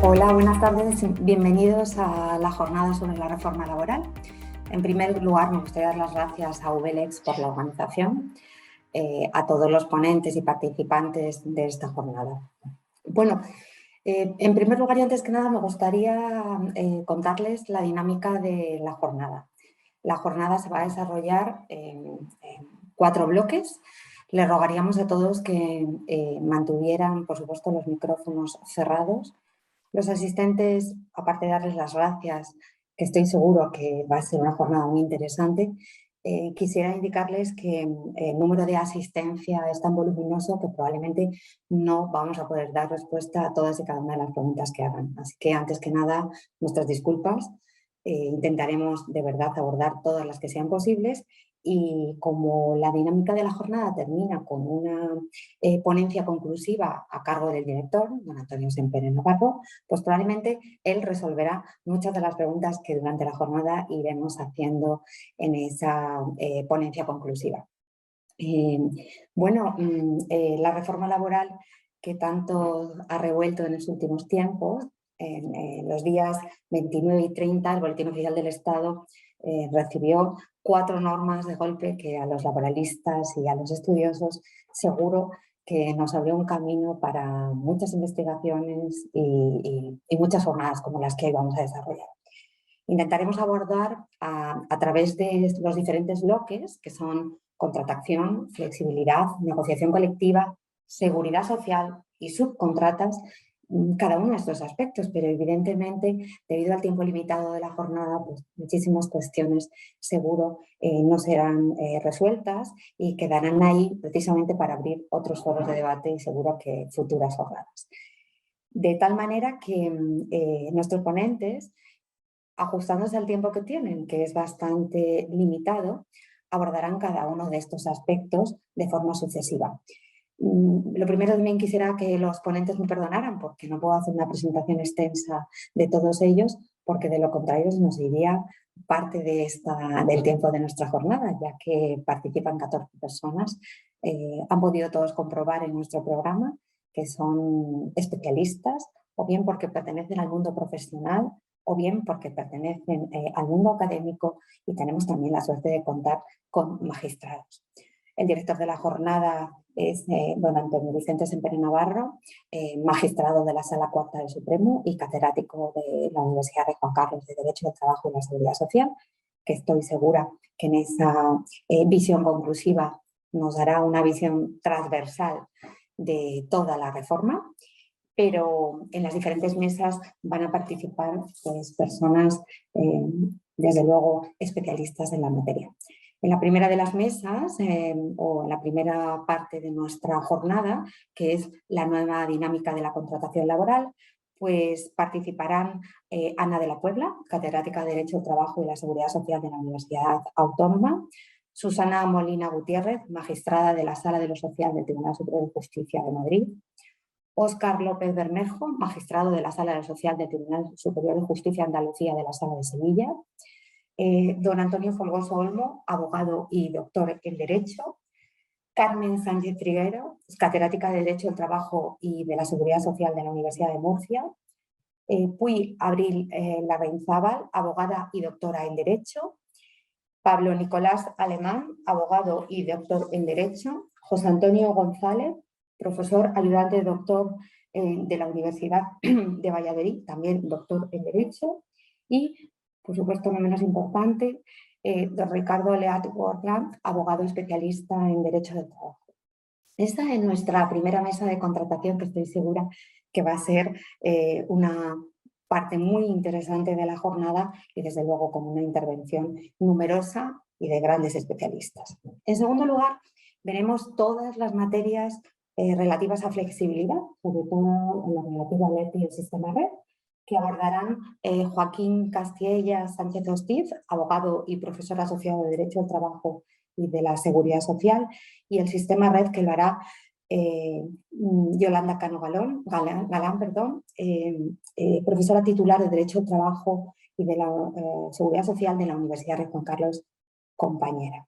Hola, buenas tardes. Bienvenidos a la jornada sobre la reforma laboral. En primer lugar, me gustaría dar las gracias a VLEX por la organización, a todos los ponentes y participantes de esta jornada. Bueno, en primer lugar y antes que nada me gustaría contarles la dinámica de la jornada. La jornada se va a desarrollar en 4 bloques. Les rogaríamos a todos que mantuvieran, por supuesto, los micrófonos cerrados. Los asistentes, aparte de darles las gracias, que estoy seguro que va a ser una jornada muy interesante, quisiera indicarles que el número de asistencia es tan voluminoso que probablemente no vamos a poder dar respuesta a todas y cada una de las preguntas que hagan. Así que, antes que nada, nuestras disculpas. Intentaremos de verdad abordar todas las que sean posibles y como la dinámica de la jornada termina con una ponencia conclusiva a cargo del director, don Antonio Sempere Navarro, pues probablemente él resolverá muchas de las preguntas que durante la jornada iremos haciendo en esa ponencia conclusiva. La reforma laboral que tanto ha revuelto en los últimos tiempos, en los días 29 y 30, el Boletín Oficial del Estado recibió 4 normas de golpe que a los laboralistas y a los estudiosos seguro que nos abrió un camino para muchas investigaciones y muchas jornadas como las que hoy vamos a desarrollar. Intentaremos abordar a través de los diferentes bloques, que son contratación, flexibilidad, negociación colectiva, seguridad social y subcontratas, cada uno de estos aspectos, pero evidentemente, debido al tiempo limitado de la jornada, pues muchísimas cuestiones seguro no serán resueltas y quedarán ahí precisamente para abrir otros foros de debate y seguro que futuras jornadas. De tal manera que nuestros ponentes, ajustándose al tiempo que tienen, que es bastante limitado, abordarán cada uno de estos aspectos de forma sucesiva. Lo primero, también quisiera que los ponentes me perdonaran porque no puedo hacer una presentación extensa de todos ellos, porque de lo contrario nos iría parte del tiempo de nuestra jornada, ya que participan 14 personas. Han podido todos comprobar en nuestro programa que son especialistas, o bien porque pertenecen al mundo profesional, o bien porque pertenecen al mundo académico, y tenemos también la suerte de contar con magistrados. El director de la jornada es don Antonio Vicente Sempere Navarro, magistrado de la Sala Cuarta del Supremo y catedrático de la Universidad de Juan Carlos de Derecho del Trabajo y la Seguridad Social, que estoy segura que en esa visión conclusiva nos dará una visión transversal de toda la reforma. Pero en las diferentes mesas van a participar pues, personas, desde luego, especialistas en la materia. En la primera de las mesas, o en la primera parte de nuestra jornada, que es la nueva dinámica de la contratación laboral, pues participarán Ana de la Puebla, catedrática de Derecho del Trabajo y la Seguridad Social de la Universidad Autónoma; Susana Molina Gutiérrez, magistrada de la Sala de lo Social del Tribunal Superior de Justicia de Madrid; Óscar López Bermejo, magistrado de la Sala de lo Social del Tribunal Superior de Justicia de Andalucía de la Sala de Sevilla; don Antonio Folgoso Olmo, abogado y doctor en Derecho; Carmen Sánchez Triguero, catedrática de Derecho del Trabajo y de la Seguridad Social de la Universidad de Murcia; Puy Abril Larrainzábal, abogada y doctora en Derecho; Pablo Nicolás Alemán, abogado y doctor en Derecho; José Antonio González, profesor ayudante doctor de la Universidad de Valladolid, también doctor en Derecho; y, por supuesto, no menos importante, don Ricardo Leat Borland, abogado especialista en Derecho del Trabajo. Esta es nuestra primera mesa de contratación, que estoy segura que va a ser una parte muy interesante de la jornada y, desde luego, con una intervención numerosa y de grandes especialistas. En segundo lugar, veremos todas las materias relativas a flexibilidad, sobre todo en la relativa al ERTE y el sistema red, que abordarán Joaquín Castiella Sánchez Hostiz, abogado y profesor asociado de Derecho del Trabajo y de la Seguridad Social, y el sistema red, que lo hará Yolanda Cano Galán, profesora titular de Derecho del Trabajo y de la Seguridad Social de la Universidad de Juan Carlos, compañera.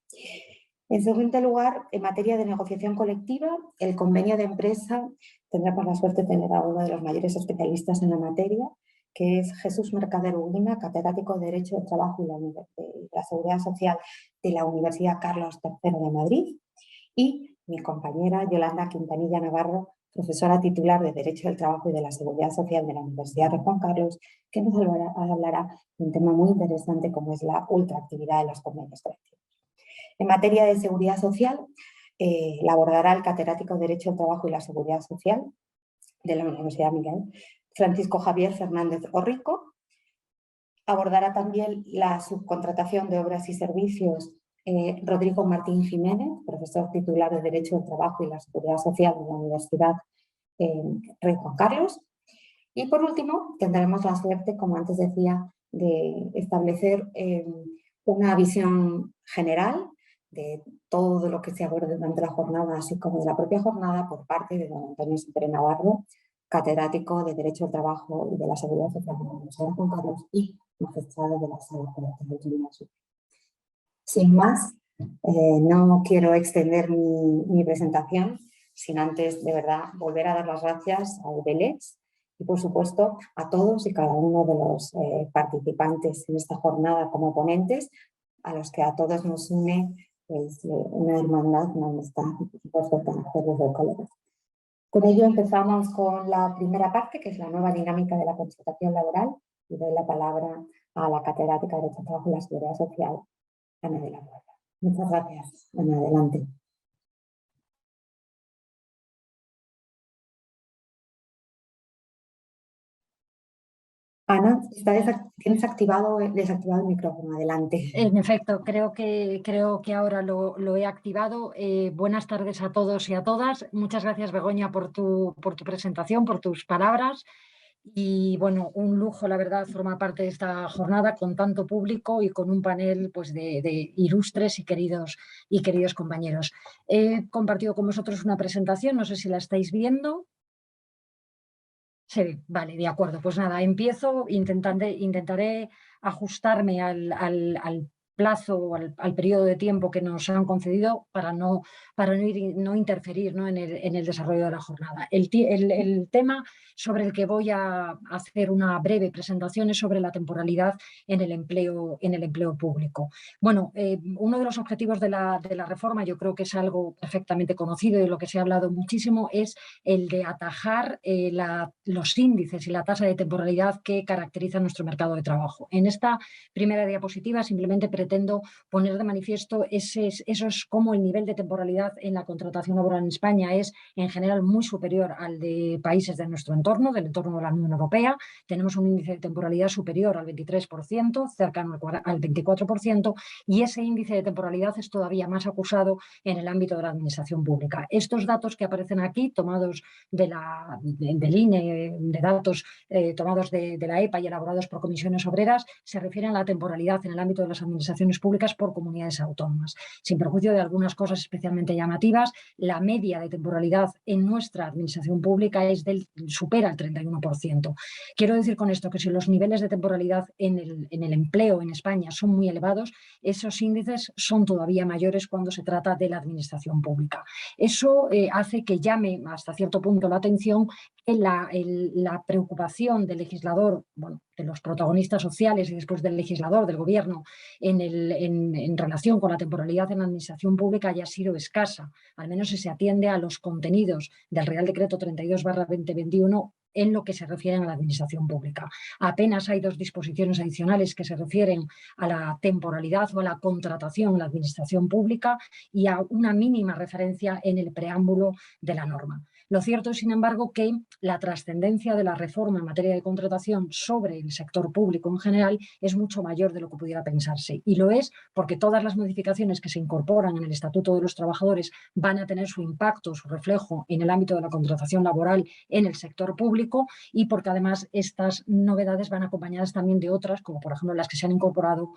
En segundo lugar, en materia de negociación colectiva, el convenio de empresa tendrá por la suerte de tener a uno de los mayores especialistas en la materia, que es Jesús Mercader Urbina, catedrático de Derecho del Trabajo y la Seguridad Social de la Universidad Carlos III de Madrid, y mi compañera Yolanda Quintanilla Navarro, profesora titular de Derecho del Trabajo y de la Seguridad Social de la Universidad de Juan Carlos, que nos hablará de un tema muy interesante como es la ultraactividad de los convenios colectivos. En materia de seguridad social, la abordará el catedrático de Derecho del Trabajo y la Seguridad Social de la Universidad Miguel, Francisco Javier Fernández Orrico. Abordará también la subcontratación de obras y servicios Rodrigo Martín Jiménez, profesor titular de Derecho del Trabajo y la Seguridad Social de la Universidad Rey Juan Carlos. Y por último, tendremos la suerte, como antes decía, de establecer una visión general de todo lo que se aborde durante la jornada, así como de la propia jornada, por parte de don Antonio Sepere Navarro, catedrático de Derecho del Trabajo y de la Seguridad Social de la Universidad de Juan Carlos y magistrado de la Sala Colectiva del Tribunal Supremo. Sin más, no quiero extender mi presentación, sin antes, de verdad, volver a dar las gracias a UDELEX y, por supuesto, a todos y cada uno de los participantes en esta jornada como ponentes, a los que a todos nos une pues, una hermandad, una amistad, por supuesto, para hacerlos de colegas. Con ello empezamos con la primera parte, que es la nueva dinámica de la contratación laboral, y doy la palabra a la catedrática de Derecho del Trabajo y la Seguridad Social, Ana de la Puebla. Muchas gracias. Ana, adelante. Ana, tienes desactivado el micrófono. Adelante. En efecto, creo que ahora lo he activado. Buenas tardes a todos y a todas. Muchas gracias, Begoña, por tu presentación, por tus palabras. Y bueno, un lujo, la verdad, formar parte de esta jornada con tanto público y con un panel pues, de ilustres y queridos compañeros. He compartido con vosotros una presentación, no sé si la estáis viendo. Sí, vale, de acuerdo. Pues nada, empiezo, intentaré ajustarme al plazo o al periodo de tiempo que nos han concedido para no interferir, ¿no? En el desarrollo de la jornada. El tema sobre el que voy a hacer una breve presentación es sobre la temporalidad en el empleo público. Bueno, uno de los objetivos de la reforma, yo creo que es algo perfectamente conocido y de lo que se ha hablado muchísimo, es el de atajar los índices y la tasa de temporalidad que caracterizan nuestro mercado de trabajo. En esta primera diapositiva simplemente pretendo poner de manifiesto cómo el nivel de temporalidad en la contratación laboral en España es en general muy superior al de países de nuestro entorno, del entorno de la Unión Europea. Tenemos un índice de temporalidad superior al 23%, cercano al 24%, y ese índice de temporalidad es todavía más acusado en el ámbito de la administración pública. Estos datos que aparecen aquí, tomados del INE, de datos tomados de la EPA y elaborados por comisiones obreras, se refieren a la temporalidad en el ámbito de las administraciones públicas por comunidades autónomas. Sin perjuicio de algunas cosas especialmente llamativas, la media de temporalidad en nuestra administración pública supera el 31%. Quiero decir con esto que si los niveles de temporalidad en el empleo en España son muy elevados, esos índices son todavía mayores cuando se trata de la administración pública. Eso hace que llame hasta cierto punto la atención la preocupación del legislador, bueno, de los protagonistas sociales y después del legislador, del gobierno, en relación con la temporalidad en la administración pública haya sido escasa, al menos si se atiende a los contenidos del Real Decreto 32/2021 en lo que se refiere a la administración pública. Apenas hay 2 disposiciones adicionales que se refieren a la temporalidad o a la contratación en la administración pública y a una mínima referencia en el preámbulo de la norma. Lo cierto es, sin embargo, que la trascendencia de la reforma en materia de contratación sobre el sector público en general es mucho mayor de lo que pudiera pensarse. Y lo es porque todas las modificaciones que se incorporan en el Estatuto de los Trabajadores van a tener su impacto, su reflejo en el ámbito de la contratación laboral en el sector público, y porque además estas novedades van acompañadas también de otras, como por ejemplo las que se han incorporado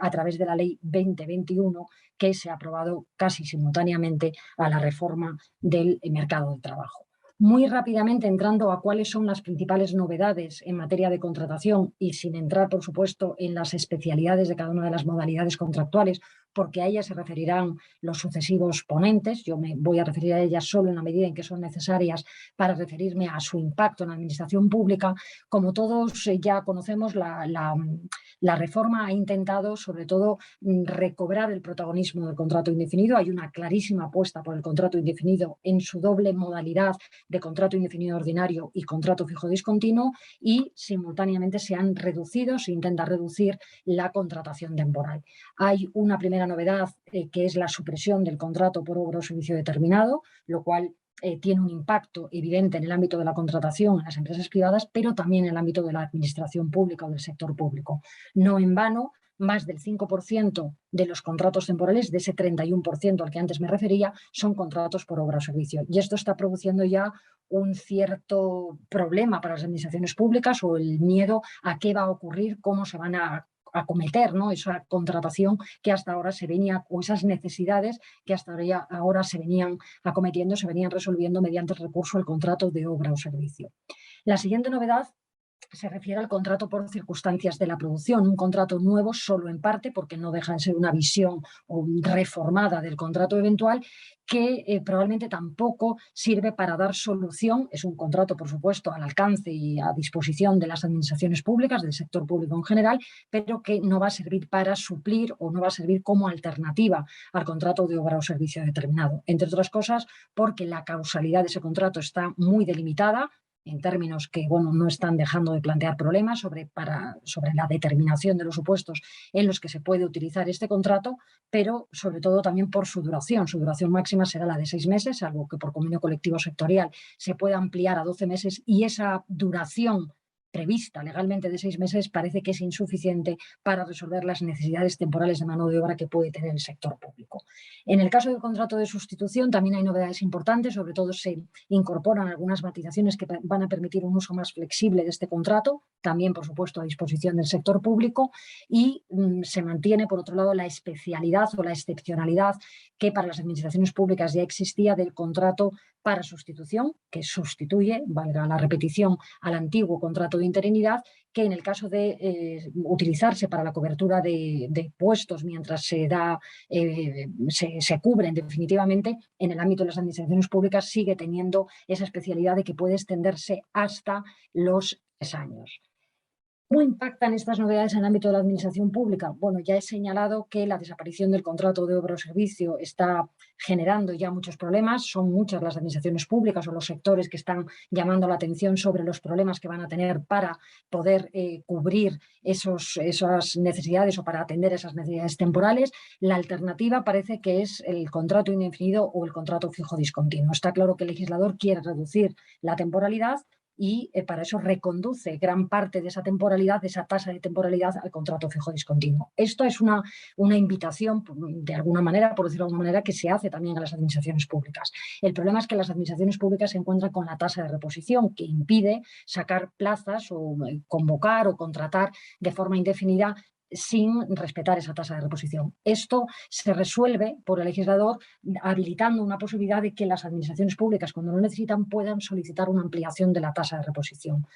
a través de la Ley 2021, que se ha aprobado casi simultáneamente a la reforma del mercado de trabajo. Muy rápidamente, entrando a cuáles son las principales novedades en materia de contratación y sin entrar, por supuesto, en las especialidades de cada una de las modalidades contractuales, porque a ellas se referirán los sucesivos ponentes. Yo me voy a referir a ellas solo en la medida en que son necesarias para referirme a su impacto en la administración pública. Como todos ya conocemos, la reforma ha intentado, sobre todo, recobrar el protagonismo del contrato indefinido. Hay una clarísima apuesta por el contrato indefinido en su doble modalidad de contrato indefinido ordinario y contrato fijo discontinuo, y simultáneamente se intenta reducir la contratación temporal. Hay una primera novedad que es la supresión del contrato por obra o servicio determinado, lo cual tiene un impacto evidente en el ámbito de la contratación en las empresas privadas, pero también en el ámbito de la administración pública o del sector público. No en vano, más del 5% de los contratos temporales, de ese 31% al que antes me refería, son contratos por obra o servicio. Y esto está produciendo ya un cierto problema para las administraciones públicas, o el miedo a qué va a ocurrir, cómo se van a acometer, ¿no?, esa contratación que hasta ahora se venía, o esas necesidades que hasta ahora se venían acometiendo, se venían resolviendo mediante el recurso al contrato de obra o servicio. La siguiente novedad se refiere al contrato por circunstancias de la producción, un contrato nuevo solo en parte, porque no deja de ser una visión reformada del contrato eventual, que probablemente tampoco sirve para dar solución. Es un contrato, por supuesto, al alcance y a disposición de las administraciones públicas, del sector público en general, pero que no va a servir para suplir, o no va a servir como alternativa al contrato de obra o servicio determinado. Entre otras cosas, porque la causalidad de ese contrato está muy delimitada, en términos que, bueno, no están dejando de plantear problemas sobre la determinación de los supuestos en los que se puede utilizar este contrato, pero sobre todo también por su duración. Su duración máxima será la de 6 meses, salvo que por convenio colectivo sectorial se pueda ampliar a 12 meses, y esa duración prevista legalmente de 6 meses parece que es insuficiente para resolver las necesidades temporales de mano de obra que puede tener el sector público. En el caso del contrato de sustitución también hay novedades importantes. Sobre todo se incorporan algunas matizaciones que van a permitir un uso más flexible de este contrato, también por supuesto a disposición del sector público, y se mantiene, por otro lado, la especialidad o la excepcionalidad que para las administraciones públicas ya existía del contrato para sustitución, que sustituye, valga la repetición, al antiguo contrato de interinidad, que en el caso de utilizarse para la cobertura de puestos mientras se cubren definitivamente, en el ámbito de las administraciones públicas sigue teniendo esa especialidad de que puede extenderse hasta los 3 años. ¿Cómo impactan estas novedades en el ámbito de la administración pública? Bueno, ya he señalado que la desaparición del contrato de obra o servicio está generando ya muchos problemas. Son muchas las administraciones públicas o los sectores que están llamando la atención sobre los problemas que van a tener para poder cubrir esas necesidades, o para atender esas necesidades temporales. La alternativa parece que es el contrato indefinido o el contrato fijo discontinuo. Está claro que el legislador quiere reducir la temporalidad, y para eso reconduce gran parte de esa temporalidad, de esa tasa de temporalidad, al contrato fijo discontinuo. Esto es una invitación, de alguna manera, por decirlo de alguna manera, que se hace también a las administraciones públicas. El problema es que las administraciones públicas se encuentran con la tasa de reposición, que impide sacar plazas o convocar o contratar de forma indefinida sin respetar esa tasa de reposición. Esto se resuelve por el legislador habilitando una posibilidad de que las administraciones públicas, cuando lo necesitan, puedan solicitar una ampliación de la tasa de reposición.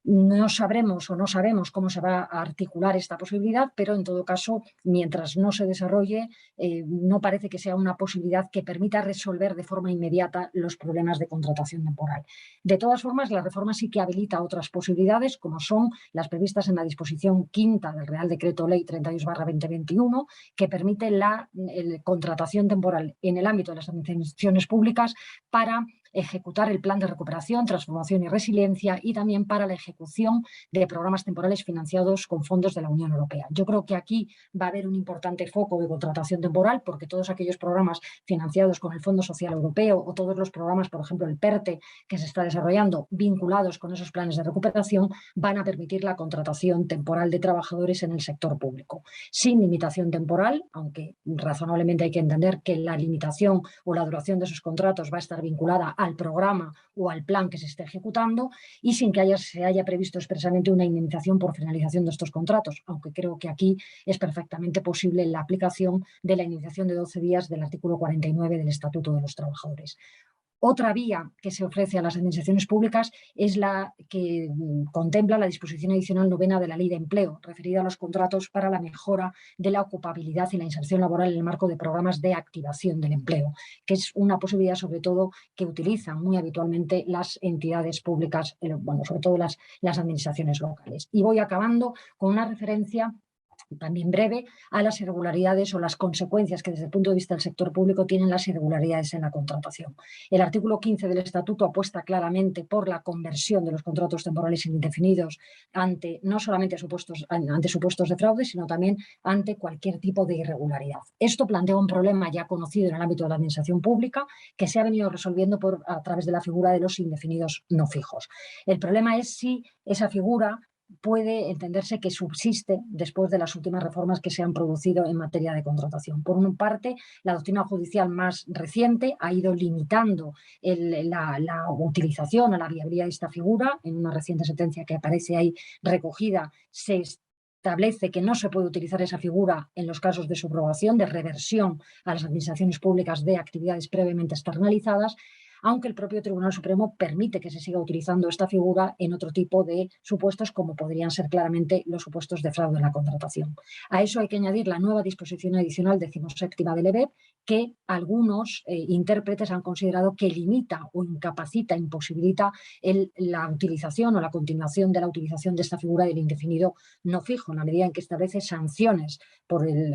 No sabremos o no sabemos cómo se va a articular esta posibilidad, pero en todo caso, mientras no se desarrolle, no parece que sea una posibilidad que permita resolver de forma inmediata los problemas de contratación temporal. De todas formas, la reforma sí que habilita otras posibilidades, como son las previstas en la disposición quinta del Real Decreto Ley 32/2021, que permite la contratación temporal en el ámbito de las administraciones públicas para ejecutar el plan de recuperación, transformación y resiliencia, y también para la ejecución de programas temporales financiados con fondos de la Unión Europea. Yo creo que aquí va a haber un importante foco de contratación temporal, porque todos aquellos programas financiados con el Fondo Social Europeo, o todos los programas, por ejemplo el PERTE, que se está desarrollando vinculados con esos planes de recuperación, van a permitir la contratación temporal de trabajadores en el sector público, sin limitación temporal, aunque razonablemente hay que entender que la limitación o la duración de esos contratos va a estar vinculada al programa o al plan que se esté ejecutando, y sin que se haya previsto expresamente una indemnización por finalización de estos contratos, aunque creo que aquí es perfectamente posible la aplicación de la indemnización de 12 días del artículo 49 del Estatuto de los Trabajadores. Otra vía que se ofrece a las administraciones públicas es la que contempla la disposición adicional 9ª de la Ley de Empleo, referida a los contratos para la mejora de la ocupabilidad y la inserción laboral en el marco de programas de activación del empleo, que es una posibilidad sobre todo que utilizan muy habitualmente las entidades públicas, bueno, sobre todo las administraciones locales. Y voy acabando con una referencia también breve, a las irregularidades o las consecuencias que desde el punto de vista del sector público tienen las irregularidades en la contratación. El artículo 15 del Estatuto apuesta claramente por la conversión de los contratos temporales indefinidos ante no solamente ante supuestos de fraude, sino también ante cualquier tipo de irregularidad. Esto plantea un problema ya conocido en el ámbito de la administración pública que se ha venido resolviendo a través de la figura de los indefinidos no fijos. El problema es si esa figura puede entenderse que subsiste después de las últimas reformas que se han producido en materia de contratación. Por una parte, la doctrina judicial más reciente ha ido limitando la utilización o la viabilidad de esta figura. En una reciente sentencia que aparece ahí recogida, se establece que no se puede utilizar esa figura en los casos de subrogación, de reversión a las administraciones públicas de actividades previamente externalizadas, aunque el propio Tribunal Supremo permite que se siga utilizando esta figura en otro tipo de supuestos, como podrían ser claramente los supuestos de fraude en la contratación. A eso hay que añadir la nueva disposición adicional 17ª del EBEP, que algunos intérpretes han considerado que limita o incapacita, imposibilita la utilización o la continuación de la utilización de esta figura del indefinido no fijo, en la medida en que establece sanciones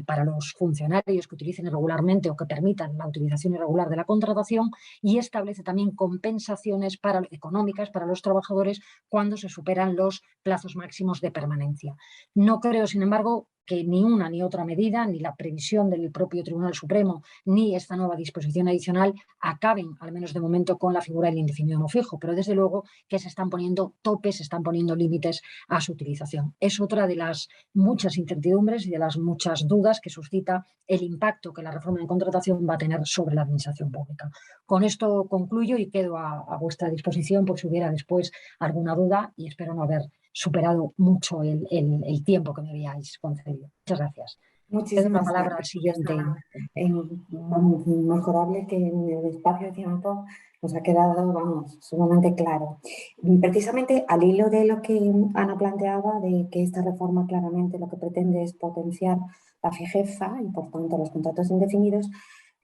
para los funcionarios que utilicen irregularmente o que permitan la utilización irregular de la contratación, y establece también compensaciones económicas para los trabajadores cuando se superan los plazos máximos de permanencia. No creo, sin embargo, que ni una ni otra medida, ni la previsión del propio Tribunal Supremo, ni esta nueva disposición adicional acaben, al menos de momento, con la figura del indefinido no fijo, pero desde luego que se están poniendo topes, se están poniendo límites a su utilización. Es otra de las muchas incertidumbres y de las muchas dudas que suscita el impacto que la reforma de contratación va a tener sobre la administración pública. Con esto concluyo y quedo a vuestra disposición por si hubiera después alguna duda, y espero no haber superado mucho el tiempo que me habíais concedido. Muchas gracias. Cedo la Muchísimas palabra al gracias. siguiente. Mejorable que en el espacio de tiempo nos ha quedado, vamos, sumamente claro. Precisamente al hilo de lo que Ana planteaba, de que esta reforma claramente lo que pretende es potenciar la fijeza y por tanto los contratos indefinidos,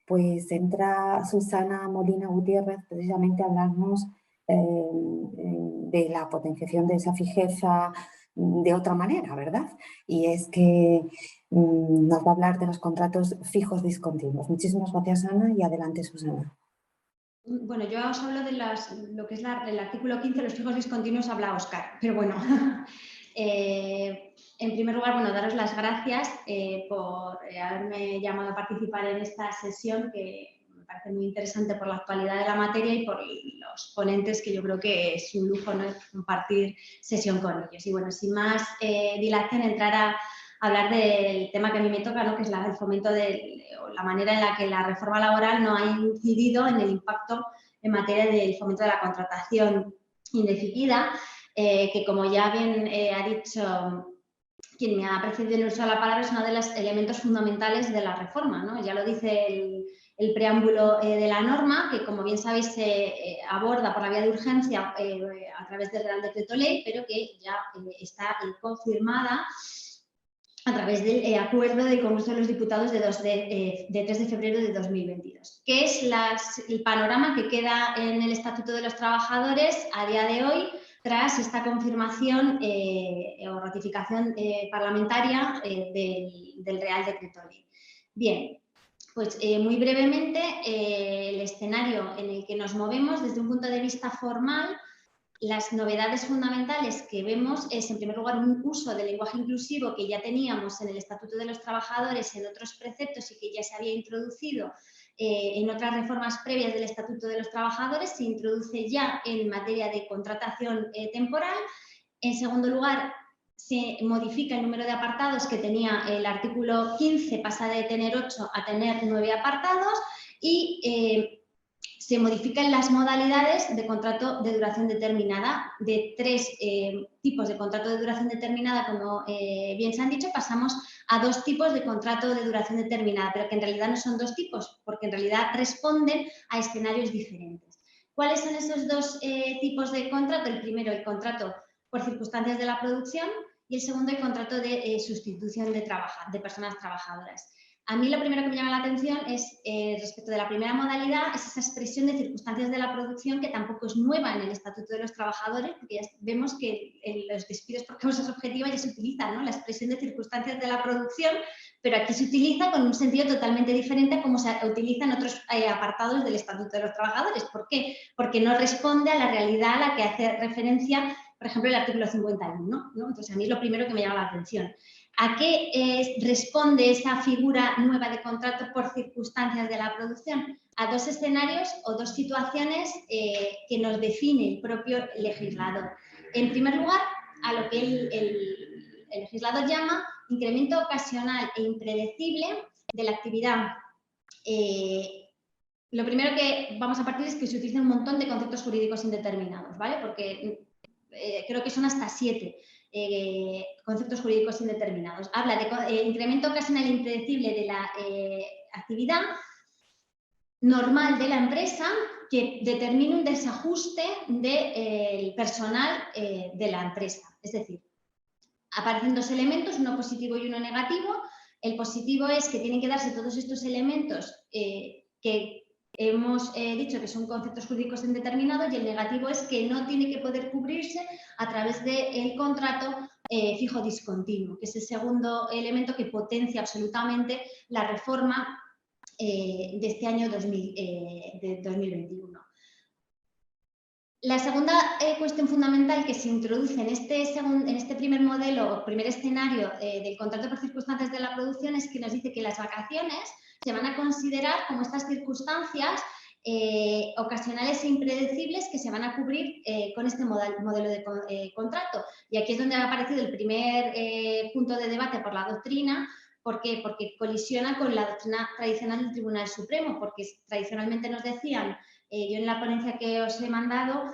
pues entra Susana Molina Gutiérrez precisamente a hablarnos de la potenciación de esa fijeza de otra manera, ¿verdad? Y es que nos va a hablar de los contratos fijos discontinuos. Muchísimas gracias, Ana, y adelante, Susana. Bueno, yo os hablo de lo que es el artículo 15, los fijos discontinuos, habla Óscar, pero bueno. En primer lugar, bueno, daros las gracias por haberme llamado a participar en esta sesión, que me parece muy interesante por la actualidad de la materia y por los ponentes, que yo creo que es un lujo, ¿no?, compartir sesión con ellos. Y bueno, sin más dilación, entrar a hablar del tema que a mí me toca, ¿no?, que es el fomento o la manera en la que la reforma laboral no ha incidido en el impacto en materia del fomento de la contratación indefinida, que, como ya bien ha dicho quien me ha precedido en el uso de la palabra, es uno de los elementos fundamentales de la reforma, ¿no? Ya lo dice el preámbulo de la norma, que, como bien sabéis, se aborda por la vía de urgencia a través del Real Decreto Ley, pero que ya está confirmada a través del acuerdo del Congreso de los Diputados de 3 de febrero de 2022. ¿Qué es el panorama que queda en el Estatuto de los Trabajadores a día de hoy, tras esta confirmación o ratificación parlamentaria del Real Decreto Ley? Bien, pues muy brevemente, el escenario en el que nos movemos desde un punto de vista formal. Las novedades fundamentales que vemos es, en primer lugar, un uso del lenguaje inclusivo que ya teníamos en el Estatuto de los Trabajadores, en otros preceptos, y que ya se había introducido en otras reformas previas del Estatuto de los Trabajadores. Se introduce ya en materia de contratación temporal. En segundo lugar, se modifica el número de apartados que tenía el artículo 15, pasa de tener 8 a tener 9 apartados, y se modifican las modalidades de contrato de duración determinada. De 3 tipos de contrato de duración determinada, como bien se han dicho, pasamos a 2 tipos de contrato de duración determinada, pero que en realidad no son 2 tipos, porque en realidad responden a escenarios diferentes. ¿Cuáles son esos dos tipos de contrato? El primero, el contrato por circunstancias de la producción, y el segundo, el contrato de sustitución de personas trabajadoras. A mí lo primero que me llama la atención es, respecto de la primera modalidad, es esa expresión de circunstancias de la producción, que tampoco es nueva en el Estatuto de los Trabajadores, porque ya vemos que en los despidos por causas objetivas ya se utiliza, ¿no?, la expresión de circunstancias de la producción, pero aquí se utiliza con un sentido totalmente diferente a como se utiliza en otros apartados del Estatuto de los Trabajadores. ¿Por qué? Porque no responde a la realidad a la que hace referencia, por ejemplo, el artículo 51, ¿no? Entonces, a mí es lo primero que me llama la atención. ¿A qué responde esa figura nueva de contrato por circunstancias de la producción? A dos escenarios o dos situaciones que nos define el propio legislador. En primer lugar, a lo que el legislador llama incremento ocasional e impredecible de la actividad. Lo primero que vamos a partir es que se utilizan un montón de conceptos jurídicos indeterminados, ¿vale? Porque creo que son hasta 7 conceptos jurídicos indeterminados. Habla de incremento ocasional e impredecible de la actividad normal de la empresa que determine un desajuste del personal de la empresa. Es decir, aparecen dos elementos, uno positivo y uno negativo. El positivo es que tienen que darse todos estos elementos que hemos dicho que son conceptos jurídicos indeterminados, y el negativo es que no tiene que poder cubrirse a través del contrato fijo discontinuo, que es el segundo elemento que potencia absolutamente la reforma de este año de 2021. La segunda cuestión fundamental que se introduce en este primer modelo o primer escenario del contrato por circunstancias de la producción es que nos dice que las vacaciones se van a considerar como estas circunstancias ocasionales e impredecibles que se van a cubrir con este modelo de contrato. Y aquí es donde ha aparecido el primer punto de debate por la doctrina. ¿Por qué? Porque colisiona con la doctrina tradicional del Tribunal Supremo, porque tradicionalmente nos decían, yo en la ponencia que os he mandado,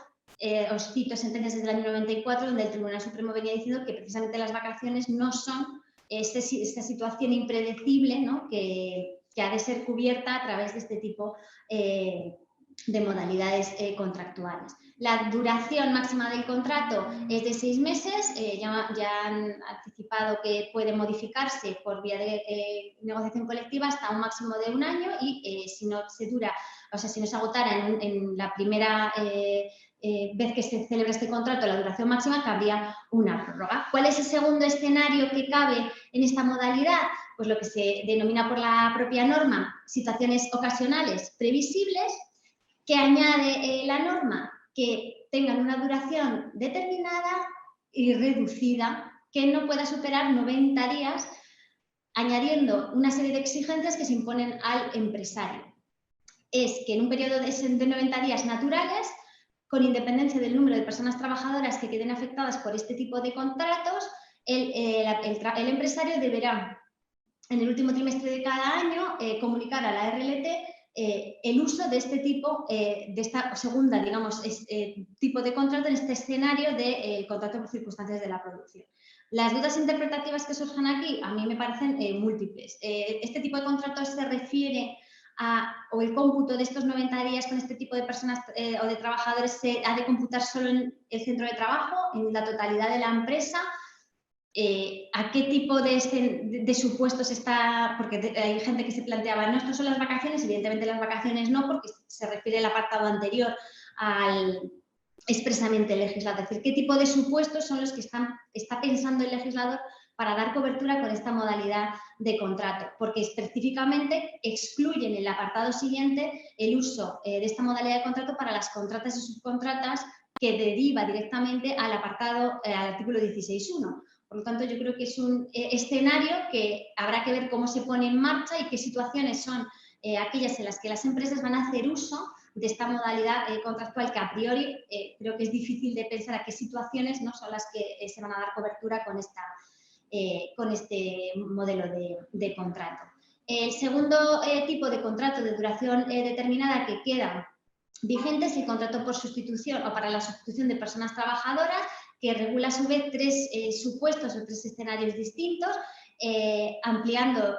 os cito sentencias desde el año 94, donde el Tribunal Supremo venía diciendo que precisamente las vacaciones no son esta situación impredecible, ¿no?, que ha de ser cubierta a través de este tipo de modalidades contractuales. La duración máxima del contrato es de 6 meses, ya han anticipado que puede modificarse por vía de negociación colectiva hasta un máximo de 1 año, y si no se agotara en la primera vez que se celebra este contrato, la duración máxima, cabría una prórroga. ¿Cuál es el segundo escenario que cabe en esta modalidad? Pues lo que se denomina por la propia norma situaciones ocasionales previsibles, que añade la norma que tengan una duración determinada y reducida, que no pueda superar 90 días, añadiendo una serie de exigencias que se imponen al empresario. Es que en un periodo de 90 días naturales, con independencia del número de personas trabajadoras que queden afectadas por este tipo de contratos, el empresario deberá, en el último trimestre de cada año, comunicar a la RLT el uso de este tipo, de esta segunda, digamos, tipo de contrato en este escenario de contrato por circunstancias de la producción. Las dudas interpretativas que surgen aquí a mí me parecen múltiples. Este tipo de contrato se refiere o el cómputo de estos 90 días con este tipo de personas o de trabajadores se ha de computar solo en el centro de trabajo, en la totalidad de la empresa. ¿A qué tipo de supuestos está? Porque hay gente que se planteaba, no, estas son las vacaciones, evidentemente las vacaciones no, porque se refiere el apartado anterior expresamente el legislador. Es decir, ¿qué tipo de supuestos son los que está pensando el legislador para dar cobertura con esta modalidad de contrato? Porque específicamente excluyen en el apartado siguiente el uso de esta modalidad de contrato para las contratas y subcontratas, que deriva directamente al artículo 16.1. Por lo tanto, yo creo que es un escenario que habrá que ver cómo se pone en marcha y qué situaciones son aquellas en las que las empresas van a hacer uso de esta modalidad contractual, que a priori creo que es difícil de pensar a qué situaciones no son las que se van a dar cobertura con este modelo de contrato. El segundo tipo de contrato de duración determinada que queda vigente es el contrato por sustitución o para la sustitución de personas trabajadoras, que regula a su vez 3 supuestos o 3 escenarios distintos, ampliando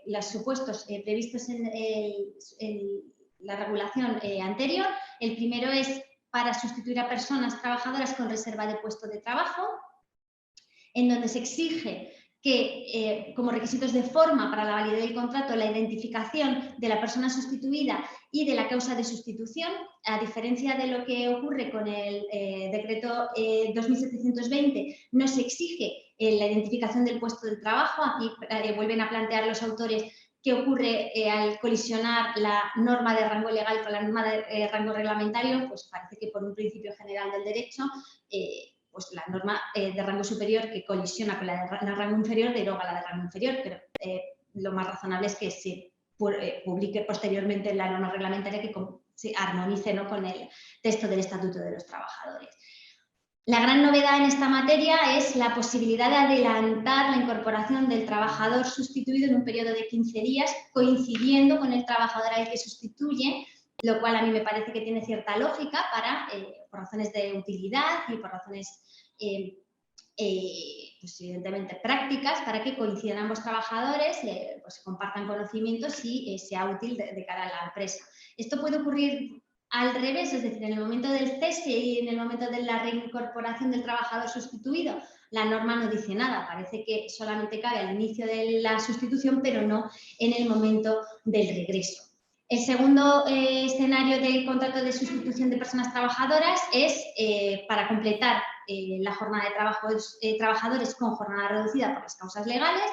los supuestos previstos en la regulación anterior. El primero es para sustituir a personas trabajadoras con reserva de puesto de trabajo, en donde se exige que como requisitos de forma para la validez del contrato, la identificación de la persona sustituida y de la causa de sustitución, a diferencia de lo que ocurre con el decreto 2720, no se exige la identificación del puesto de trabajo. Aquí vuelven a plantear los autores qué ocurre al colisionar la norma de rango legal con la norma de rango reglamentario. Pues parece que por un principio general del derecho, pues la norma de rango superior que colisiona con la de rango inferior deroga la de rango inferior, pero lo más razonable es que se publique posteriormente la norma reglamentaria que se armonice, ¿no?, con el texto del Estatuto de los Trabajadores. La gran novedad en esta materia es la posibilidad de adelantar la incorporación del trabajador sustituido en un periodo de 15 días, coincidiendo con el trabajador al que sustituye, lo cual a mí me parece que tiene cierta lógica por razones de utilidad y por razones pues evidentemente prácticas, para que coincidan ambos trabajadores, pues compartan conocimientos y sea útil de cara a la empresa. Esto puede ocurrir al revés, es decir, en el momento del cese y en el momento de la reincorporación del trabajador sustituido. La norma no dice nada, parece que solamente cabe al inicio de la sustitución, pero no en el momento del regreso. El segundo escenario del contrato de sustitución de personas trabajadoras es para completar la jornada de trabajadores con jornada reducida por las causas legales.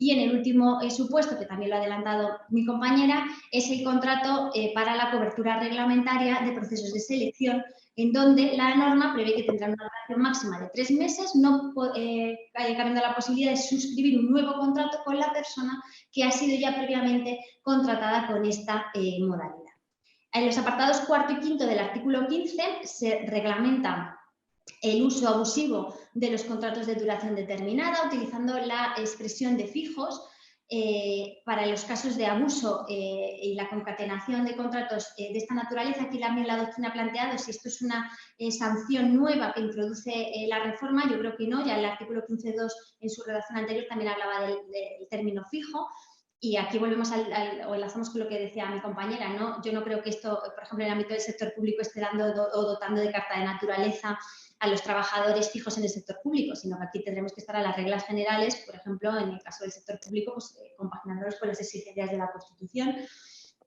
Y en el último supuesto, que también lo ha adelantado mi compañera, es el contrato para la cobertura reglamentaria de procesos de selección, en donde la norma prevé que tendrán una duración máxima de 3 meses, no cabiendo la posibilidad de suscribir un nuevo contrato con la persona que ha sido ya previamente contratada con esta modalidad. En los apartados 4 y 5 del artículo 15 se reglamenta el uso abusivo de los contratos de duración determinada, utilizando la expresión de fijos para los casos de abuso y la concatenación de contratos de esta naturaleza. Aquí también la doctrina ha planteado si esto es una sanción nueva que introduce la reforma. Yo creo que no, ya el artículo 15.2 en su redacción anterior también hablaba del término fijo. Y aquí volvemos o enlazamos con lo que decía mi compañera, ¿no? Yo no creo que esto, por ejemplo, en el ámbito del sector público esté dando o dotando de carta de naturaleza a los trabajadores fijos en el sector público, sino que aquí tendremos que estar a las reglas generales, por ejemplo, en el caso del sector público, pues compaginándolos con las exigencias de la Constitución.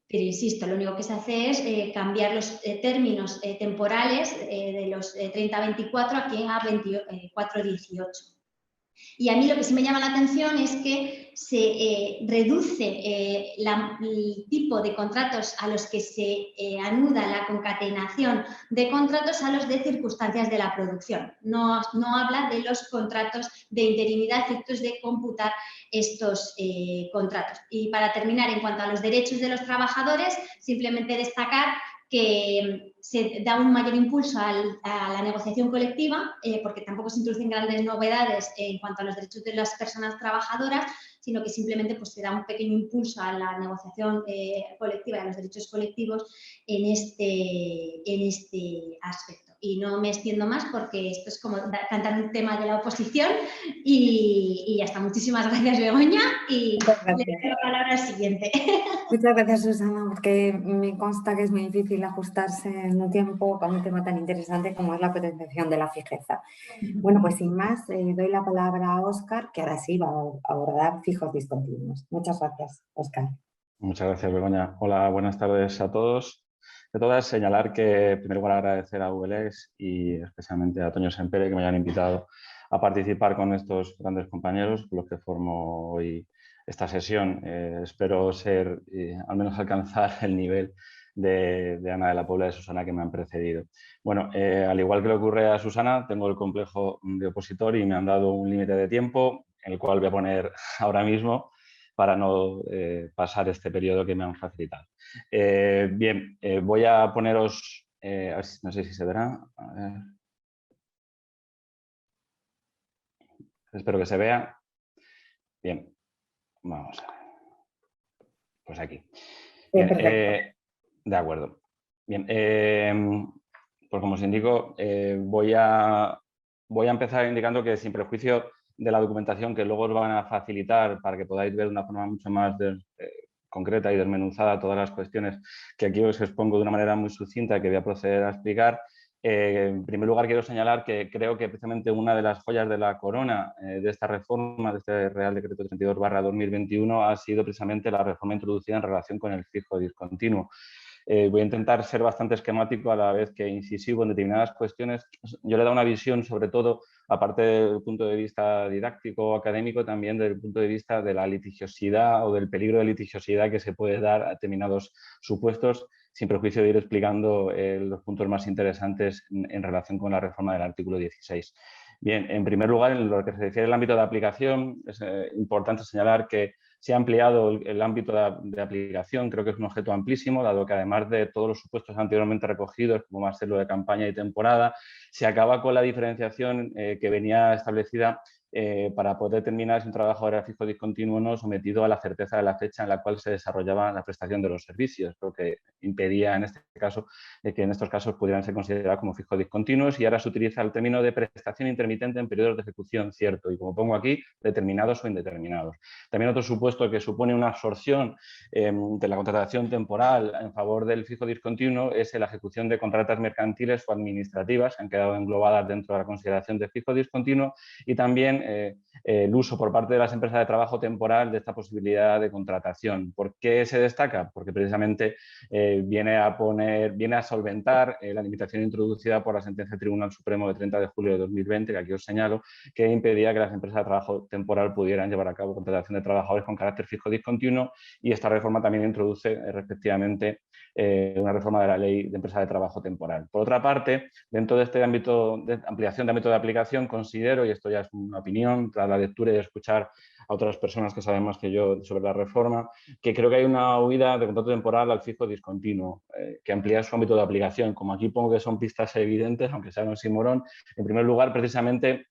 Pero insisto, lo único que se hace es cambiar los términos temporales de los 30-24 aquí a 24-18. Y a mí lo que sí me llama la atención es que se reduce el tipo de contratos a los que se anuda la concatenación de contratos a los de circunstancias de la producción. No habla de los contratos de interinidad, efectos de computar estos contratos. Y para terminar, en cuanto a los derechos de los trabajadores, simplemente destacar que se da un mayor impulso a la negociación colectiva, porque tampoco se introducen grandes novedades en cuanto a los derechos de las personas trabajadoras, sino que simplemente pues, se da un pequeño impulso a la negociación colectiva y a los derechos colectivos en este aspecto. Y no me extiendo más porque esto es como cantar un tema de la oposición y ya está. Muchísimas gracias, Begoña, y le doy la palabra al siguiente. Muchas gracias, Susana, porque me consta que es muy difícil ajustarse en un tiempo con un tema tan interesante como es la potenciación de la fijeza. Bueno, pues sin más, doy la palabra a Óscar, que ahora sí va a abordar fijos discontinuos. Muchas gracias, Óscar. Muchas gracias, Begoña. Hola, buenas tardes a todos. De todas, señalar que, en primer lugar, agradecer a VLEX y especialmente a Toño Sempere que me hayan invitado a participar con estos grandes compañeros con los que formo hoy esta sesión. Espero al menos alcanzar el nivel de Ana de la Puebla y de Susana que me han precedido. Bueno, al igual que le ocurre a Susana, tengo el complejo de opositor y me han dado un límite de tiempo, el cual voy a poner ahora mismo para no pasar este periodo que me han facilitado. Bien, voy a poneros, no sé si se verá. A ver. Espero que se vea. Bien, vamos a ver. Pues aquí. Bien, de acuerdo. Bien, pues como os indico, voy a empezar indicando que sin perjuicio de la documentación que luego os van a facilitar para que podáis ver de una forma mucho más concreta y desmenuzada todas las cuestiones que aquí os expongo de una manera muy sucinta que voy a proceder a explicar. En primer lugar, quiero señalar que creo que precisamente una de las joyas de la corona de esta reforma, de este Real Decreto 32/2021, ha sido precisamente la reforma introducida en relación con el fijo discontinuo. Voy a intentar ser bastante esquemático a la vez que incisivo en determinadas cuestiones. Yo le he dado una visión, sobre todo, aparte del punto de vista didáctico o académico, también desde el punto de vista de la litigiosidad o del peligro de litigiosidad que se puede dar a determinados supuestos, sin perjuicio de ir explicando los puntos más interesantes en relación con la reforma del artículo 16. Bien, en primer lugar, en lo que se refiere al ámbito de aplicación, es importante señalar que se ha ampliado el ámbito de aplicación, creo que es un objeto amplísimo, dado que además de todos los supuestos anteriormente recogidos, como va a ser lo de campaña y temporada, se acaba con la diferenciación que venía establecida para poder determinar si un trabajador era fijo discontinuo o no, sometido a la certeza de la fecha en la cual se desarrollaba la prestación de los servicios, lo que impedía en este caso que en estos casos pudieran ser considerados como fijos discontinuos, y ahora se utiliza el término de prestación intermitente en periodos de ejecución cierto, y como pongo aquí, determinados o indeterminados. También otro supuesto que supone una absorción de la contratación temporal en favor del fijo discontinuo es la ejecución de contratas mercantiles o administrativas, que han quedado englobadas dentro de la consideración de fijo discontinuo, y también el uso por parte de las empresas de trabajo temporal de esta posibilidad de contratación. ¿Por qué se destaca? Porque precisamente viene a solventar la limitación introducida por la sentencia del Tribunal Supremo de 30 de julio de 2020, que aquí os señalo, que impedía que las empresas de trabajo temporal pudieran llevar a cabo contratación de trabajadores con carácter fijo discontinuo, y esta reforma también introduce respectivamente una reforma de la Ley de Empresas de Trabajo Temporal. Por otra parte, dentro de este ámbito de ampliación de ámbito de aplicación, considero, y esto ya es una opinión, tras la lectura y de escuchar a otras personas que saben más que yo sobre la reforma, que creo que hay una huida de contrato temporal al fijo discontinuo, que amplía su ámbito de aplicación. Como aquí pongo que son pistas evidentes, aunque sea un oxímoron, en primer lugar, precisamente,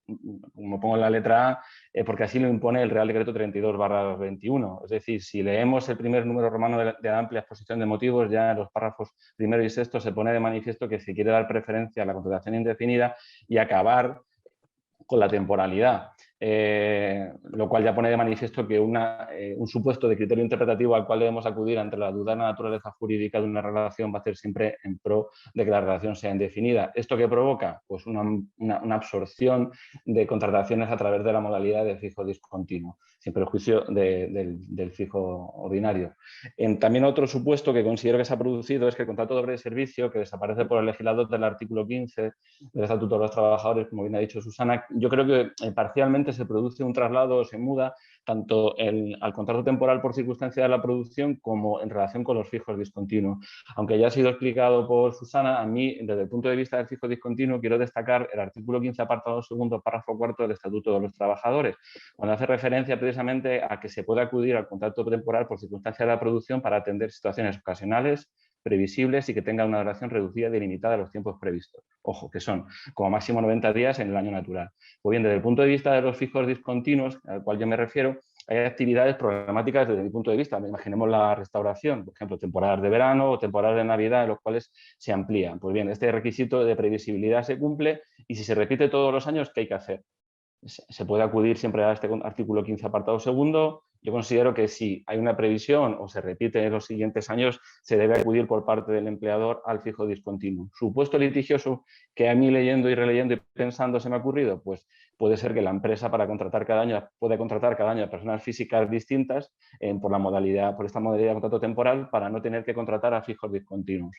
como pongo en la letra A, porque así lo impone el Real Decreto 32/21. Es decir, si leemos el primer número romano de la amplia exposición de motivos, ya en los párrafos primero y sexto se pone de manifiesto que se quiere dar preferencia a la contratación indefinida y acabar con la temporalidad, lo cual ya pone de manifiesto que un supuesto de criterio interpretativo al cual debemos acudir ante la duda de la naturaleza jurídica de una relación va a ser siempre en pro de que la relación sea indefinida. ¿Esto qué provoca? Pues una absorción de contrataciones a través de la modalidad de fijo discontinuo, sin perjuicio del fijo ordinario. También otro supuesto que considero que se ha producido es que el contrato de obra y servicio, que desaparece por el legislador del artículo 15 del Estatuto de los Trabajadores, como bien ha dicho Susana, yo creo que parcialmente se produce un traslado o se muda tanto al contrato temporal por circunstancia de la producción como en relación con los fijos discontinuos. Aunque ya ha sido explicado por Susana, a mí, desde el punto de vista del fijo discontinuo, quiero destacar el artículo 15, apartado segundo, párrafo cuarto del Estatuto de los Trabajadores, cuando hace referencia precisamente a que se puede acudir al contrato temporal por circunstancia de la producción para atender situaciones ocasionales, previsibles y que tenga una duración reducida y delimitada a los tiempos previstos. Ojo, que son como máximo 90 días en el año natural. Pues bien, desde el punto de vista de los fijos discontinuos, al cual yo me refiero, hay actividades programáticas desde mi punto de vista. Imaginemos la restauración, por ejemplo, temporadas de verano o temporadas de Navidad, en los cuales se amplían. Pues bien, este requisito de previsibilidad se cumple, y si se repite todos los años, ¿qué hay que hacer? Se puede acudir siempre a este artículo 15, apartado segundo. Yo considero que si hay una previsión o se repite en los siguientes años, se debe acudir por parte del empleador al fijo discontinuo. Supuesto litigioso que a mí, leyendo y releyendo y pensando, se me ha ocurrido, pues puede ser que la empresa, para contratar cada año, puede contratar cada año a personas físicas distintas por esta modalidad de contrato temporal, para no tener que contratar a fijos discontinuos.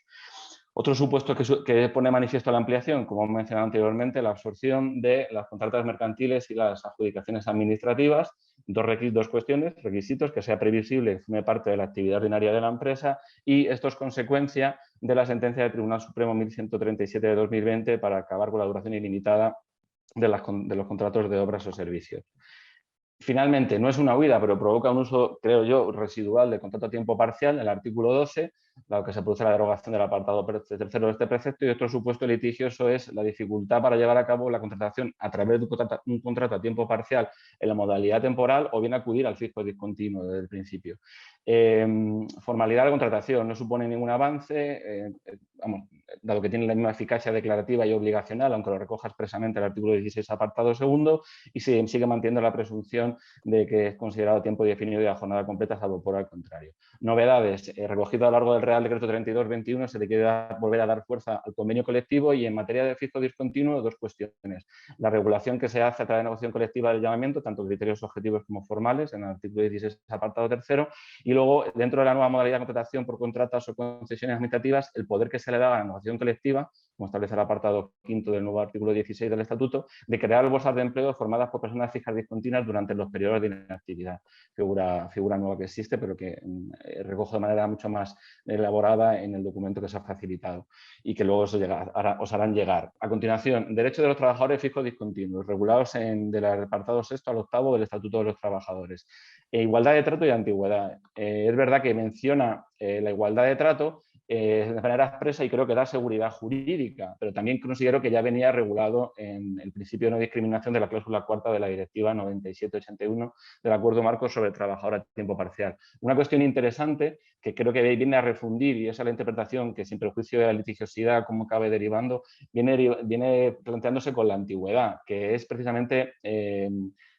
Otro supuesto que pone manifiesto la ampliación, como he mencionado anteriormente, la absorción de las contratas mercantiles y las adjudicaciones administrativas. Dos cuestiones: requisitos, que sea previsible, que forme parte de la actividad ordinaria de la empresa, y esto es consecuencia de la sentencia del Tribunal Supremo 1137 de 2020 para acabar con la duración ilimitada de los contratos de obras o servicios. Finalmente, no es una huida, pero provoca un uso, creo yo, residual de contrato a tiempo parcial, el artículo 12, dado que se produce la derogación del apartado tercero de este precepto, y otro supuesto litigioso es la dificultad para llevar a cabo la contratación a través de un contrato a tiempo parcial en la modalidad temporal, o bien acudir al fijo discontinuo desde el principio. Formalidad de la contratación no supone ningún avance. dado que tiene la misma eficacia declarativa y obligacional, aunque lo recoja expresamente el artículo 16, apartado segundo, y se sigue manteniendo la presunción de que es considerado tiempo definido y a jornada completa, salvo por el contrario. Novedades, recogido a lo largo del Real Decreto 32-21, se le quiere volver a dar fuerza al convenio colectivo, y en materia de fijo discontinuo, dos cuestiones. La regulación que se hace a través de negociación colectiva del llamamiento, tanto criterios objetivos como formales, en el artículo 16, apartado tercero, y luego, dentro de la nueva modalidad de contratación por contratas o concesiones administrativas, el poder que se le da a la negociación colectiva, como establece el apartado quinto del nuevo artículo 16 del Estatuto, de crear bolsas de empleo formadas por personas fijas discontinuas durante los periodos de inactividad. Figura nueva que existe, pero que recojo de manera mucho más elaborada en el documento que se ha facilitado y que luego os harán llegar. A continuación, derechos de los trabajadores fijos discontinuos, regulados del apartado sexto al octavo del Estatuto de los Trabajadores. Igualdad de trato y antigüedad. Es verdad que menciona la igualdad de trato de manera expresa y creo que da seguridad jurídica, pero también considero que ya venía regulado en el principio de no discriminación de la cláusula cuarta de la Directiva 97/81 del Acuerdo Marco sobre el trabajador a tiempo parcial. Una cuestión interesante que creo que viene a refundir, y esa es la interpretación que, sin perjuicio de la litigiosidad, como cabe derivando, viene planteándose con la antigüedad, que es precisamente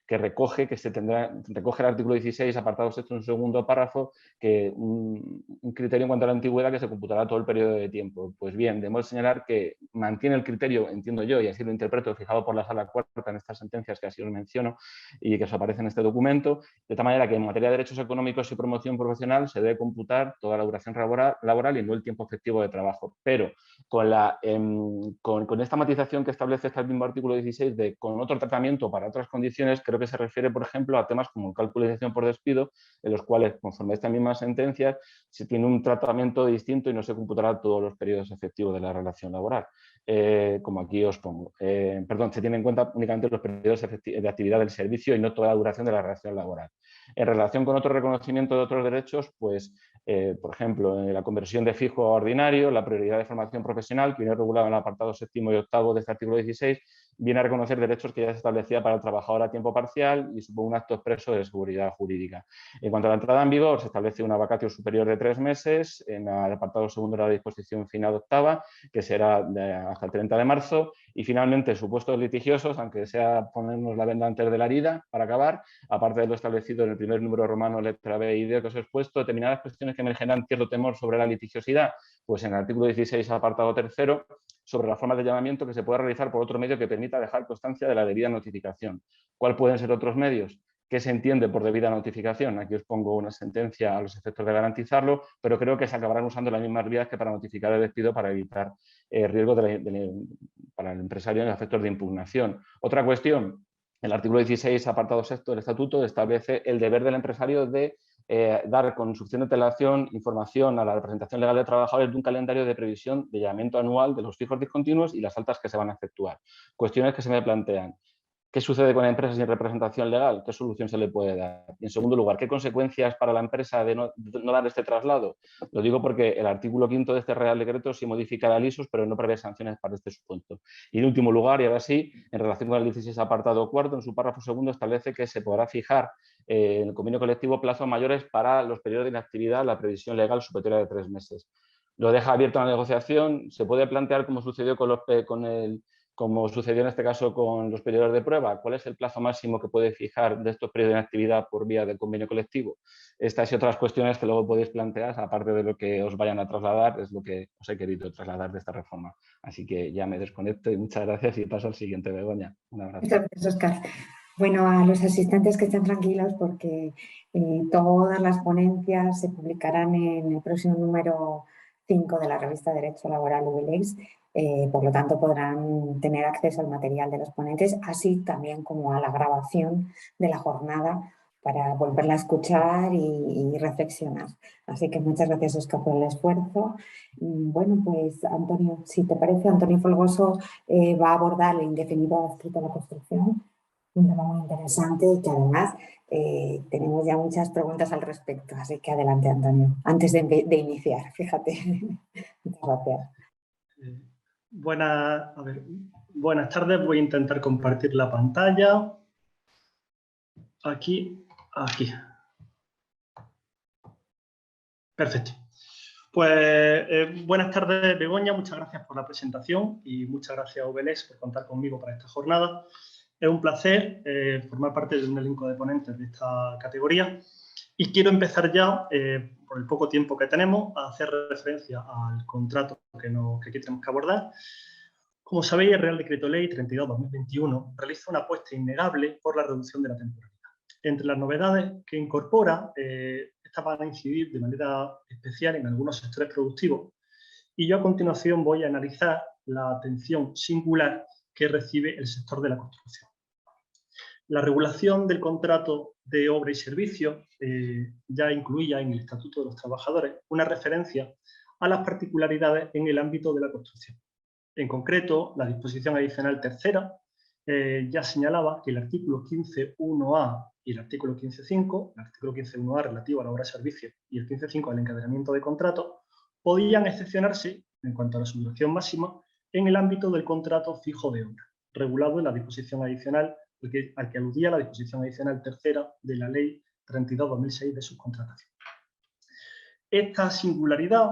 que recoge el artículo 16, apartado sexto, en un segundo párrafo, que un criterio en cuanto a la antigüedad que se computará todo el periodo de tiempo. Pues bien, debemos señalar que mantiene el criterio, entiendo yo, y así lo interpreto, fijado por la Sala Cuarta en estas sentencias que así os menciono y que os aparece en este documento, de tal manera que en materia de derechos económicos y promoción profesional se debe computar toda la duración laboral y no el tiempo efectivo de trabajo. Pero con esta matización que establece este mismo artículo 16 de con otro tratamiento para otras condiciones, creo que se refiere, por ejemplo, a temas como el cálculo de indemnización por despido, en los cuales, conforme a esta misma sentencia, se tiene un tratamiento distinto y no se computará todos los periodos efectivos de la relación laboral, como aquí os pongo. Se tienen en cuenta únicamente los periodos de actividad del servicio y no toda la duración de la relación laboral. En relación con otro reconocimiento de otros derechos, pues, por ejemplo, en la conversión de fijo a ordinario, la prioridad de formación profesional, que viene regulado en el apartado séptimo y octavo de este artículo 16, viene a reconocer derechos que ya se establecía para el trabajador a tiempo parcial y supone un acto expreso de seguridad jurídica. En cuanto a la entrada en vigor, se establece una vacatio superior de 3 meses en el apartado segundo de la disposición final octava, que será hasta el 30 de marzo. Y finalmente, supuestos litigiosos, aunque sea ponernos la venda antes de la herida, para acabar, aparte de lo establecido en el primer número romano, letra B y D que os he expuesto, determinadas cuestiones que me generan cierto temor sobre la litigiosidad, pues en el artículo 16, apartado tercero, sobre la forma de llamamiento que se pueda realizar por otro medio que permita dejar constancia de la debida notificación. ¿Cuáles pueden ser otros medios? ¿Qué se entiende por debida notificación? Aquí os pongo una sentencia a los efectos de garantizarlo, pero creo que se acabarán usando las mismas vías que para notificar el despido para evitar riesgos para el empresario en efectos de impugnación. Otra cuestión, el artículo 16, apartado sexto del Estatuto, establece el deber del empresario de dar con suficiente antelación información a la representación legal de trabajadores de un calendario de previsión de llamamiento anual de los fijos discontinuos y las altas que se van a efectuar. Cuestiones que se me plantean. ¿Qué sucede con empresas sin representación legal? ¿Qué solución se le puede dar? Y en segundo lugar, ¿qué consecuencias para la empresa de no dar este traslado? Lo digo porque el artículo quinto de este Real Decreto sí modifica la LISUS, pero no prevé sanciones para este supuesto. Y en último lugar, y ahora sí, en relación con el 16, apartado cuarto, en su párrafo segundo establece que se podrá fijar en el convenio colectivo plazos mayores para los periodos de inactividad, la previsión legal superior de 3 meses. Lo deja abierto a la negociación. Se puede plantear, como sucedió como sucedió en este caso con los periodos de prueba, ¿cuál es el plazo máximo que puede fijar de estos periodos de inactividad por vía del convenio colectivo? Estas y otras cuestiones que luego podéis plantear, aparte de lo que os vayan a trasladar, es lo que os he querido trasladar de esta reforma. Así que ya me desconecto y muchas gracias y paso al siguiente, Begoña. Un abrazo. Muchas gracias, Óscar. Bueno, a los asistentes que estén tranquilos porque todas las ponencias se publicarán en el próximo número 5 de la revista Derecho Laboral ULEX. Por lo tanto, podrán tener acceso al material de los ponentes, así también como a la grabación de la jornada para volverla a escuchar y reflexionar. Así que muchas gracias, Óscar, por el esfuerzo. Bueno, pues Antonio, si te parece, Antonio Folgoso va a abordar el indefinido adscrito a la construcción, un tema muy interesante y que además tenemos ya muchas preguntas al respecto. Así que adelante, Antonio, antes de iniciar, fíjate. Muchas gracias. Buenas tardes, voy a intentar compartir la pantalla. Aquí. Perfecto. Pues buenas tardes, Begoña, muchas gracias por la presentación y muchas gracias a UBLEX por contar conmigo para esta jornada. Es un placer formar parte de un elenco de ponentes de esta categoría y quiero empezar ya, por el poco tiempo que tenemos, a hacer referencia al contrato que aquí tenemos que abordar. Como sabéis, el Real Decreto Ley 32/2021 realiza una apuesta innegable por la reducción de la temporalidad. Entre las novedades que incorpora, estas van a incidir de manera especial en algunos sectores productivos y yo a continuación voy a analizar la atención singular que recibe el sector de la construcción. La regulación del contrato de obra y servicio ya incluía en el Estatuto de los Trabajadores una referencia a las particularidades en el ámbito de la construcción. En concreto, la disposición adicional tercera ya señalaba que el artículo 15.1a y el artículo 15.5, el artículo 15.1a relativo a la obra de servicio y el 15.5 al encadenamiento de contrato, podían excepcionarse, en cuanto a la su duración máxima, en el ámbito del contrato fijo de obra, regulado en la disposición adicional, al que aludía la disposición adicional tercera de la Ley 32/2006 de subcontratación. Esta singularidad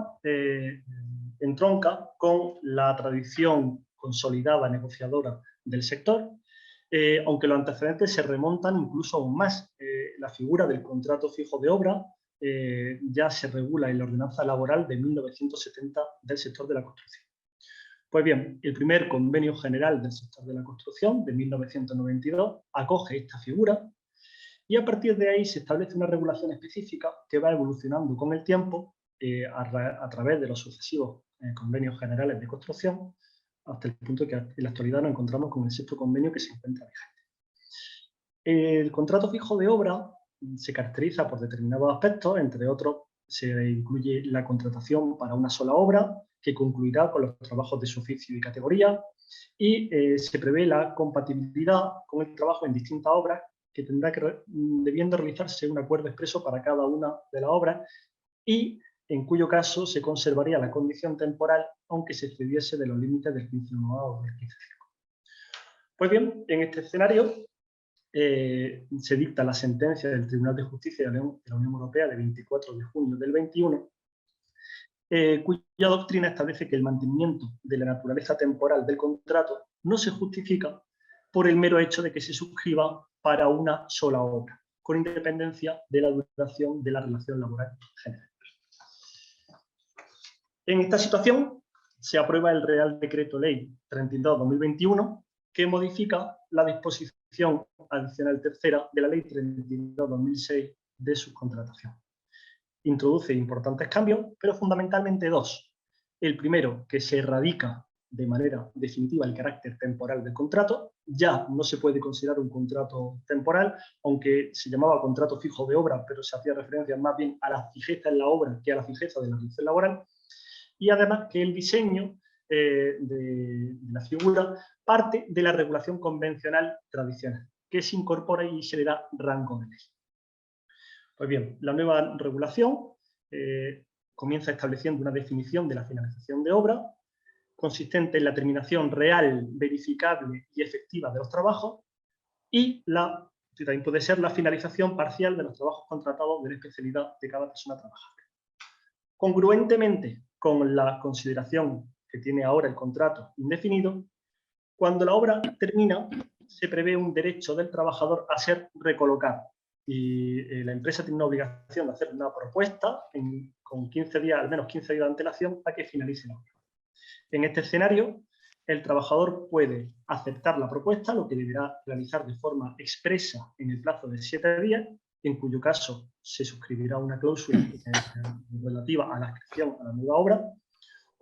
entronca con la tradición consolidada negociadora del sector, aunque los antecedentes se remontan incluso aún más. La figura del contrato fijo de obra ya se regula en la Ordenanza Laboral de 1970 del sector de la construcción. Pues bien, el primer Convenio General del sector de la construcción de 1992 acoge esta figura y a partir de ahí se establece una regulación específica que va evolucionando con el tiempo a través de los sucesivos convenios generales de construcción, hasta el punto que en la actualidad nos encontramos con el sexto convenio que se encuentra vigente. El contrato fijo de obra se caracteriza por determinados aspectos, entre otros se incluye la contratación para una sola obra que concluirá con los trabajos de su oficio y categoría y se prevé la compatibilidad con el trabajo en distintas obras que tendrá debiendo realizarse un acuerdo expreso para cada una de las obras y en cuyo caso se conservaría la condición temporal aunque se excediese de los límites del 15.1a o del 15.5. Pues bien, en este escenario se dicta la sentencia del Tribunal de Justicia de la Unión Europea de 24 de junio del 21, cuya doctrina establece que el mantenimiento de la naturaleza temporal del contrato no se justifica por el mero hecho de que se suscriba para una sola obra, con independencia de la duración de la relación laboral general. En esta situación se aprueba el Real Decreto Ley 32/2021 que modifica la disposición adicional tercera de la Ley 32/2006 de subcontratación. Introduce importantes cambios, pero fundamentalmente dos. El primero, que se erradica de manera definitiva el carácter temporal del contrato. Ya no se puede considerar un contrato temporal, aunque se llamaba contrato fijo de obra, pero se hacía referencia más bien a la fijeza en la obra que a la fijeza de la relación laboral. Y además que el diseño de la figura parte de la regulación convencional tradicional, que se incorpora y se le da rango de ley. Pues bien, la nueva regulación comienza estableciendo una definición de la finalización de obra, consistente en la terminación real, verificable y efectiva de los trabajos, y también puede ser la finalización parcial de los trabajos contratados de la especialidad de cada persona trabajadora. Congruentemente con la consideración que tiene ahora el contrato indefinido, cuando la obra termina, se prevé un derecho del trabajador a ser recolocado. Y la empresa tiene una obligación de hacer una propuesta con 15 días, al menos 15 días de antelación, a que finalice la obra. En este escenario, el trabajador puede aceptar la propuesta, lo que deberá realizar de forma expresa en el plazo de 7 días, en cuyo caso se suscribirá una cláusula relativa a la inscripción a la nueva obra,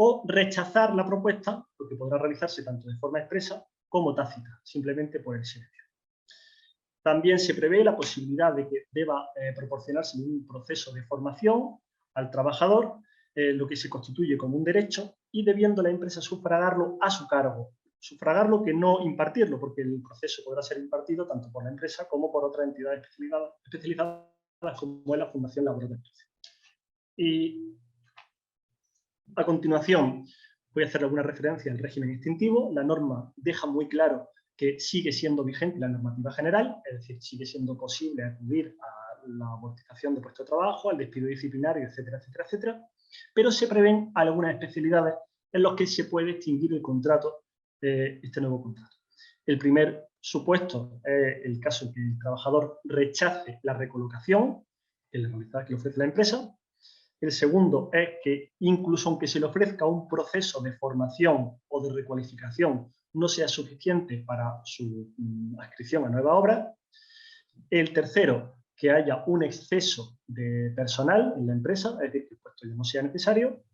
o rechazar la propuesta, lo que podrá realizarse tanto de forma expresa como tácita, simplemente por el silencio. También se prevé la posibilidad de que deba proporcionarse un proceso de formación al trabajador, lo que se constituye como un derecho, y debiendo la empresa sufragarlo a su cargo. Sufragarlo que no impartirlo, porque el proceso podrá ser impartido tanto por la empresa como por otras entidades especializadas como es la Fundación Laboral de Empresa. Y a continuación voy a hacer alguna referencia al régimen extintivo. La norma deja muy claro que sigue siendo vigente la normativa general, es decir, sigue siendo posible acudir a la amortización de puesto de trabajo, el despido disciplinario, etcétera, etcétera, etcétera, pero se prevén algunas especialidades en las que se puede extinguir el contrato, este nuevo contrato. El primer supuesto es el caso en que el trabajador rechace la recolocación en la modalidad que le ofrece la empresa. El segundo es que incluso aunque se le ofrezca un proceso de formación o de recualificación no sea suficiente para su adscripción a nueva obra. El tercero, que haya un exceso de personal en la empresa, es decir, que el puesto ya no sea necesario.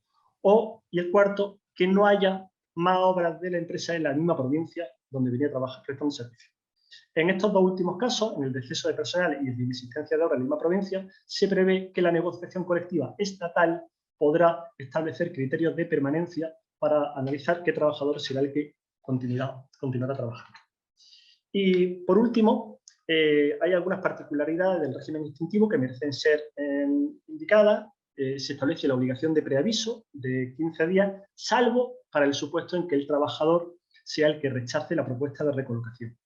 Y el cuarto, que no haya más obras de la empresa en la misma provincia donde venía a trabajar prestando servicio. En estos dos últimos casos, en el de exceso de personal y el de inexistencia de obras en la misma provincia, se prevé que la negociación colectiva estatal podrá establecer criterios de permanencia para analizar qué trabajador será el que continuará trabajando. Y por último, hay algunas particularidades del régimen extintivo que merecen ser indicadas. Se establece la obligación de preaviso de 15 días, salvo para el supuesto en que el trabajador sea el que rechace la propuesta de recolocación.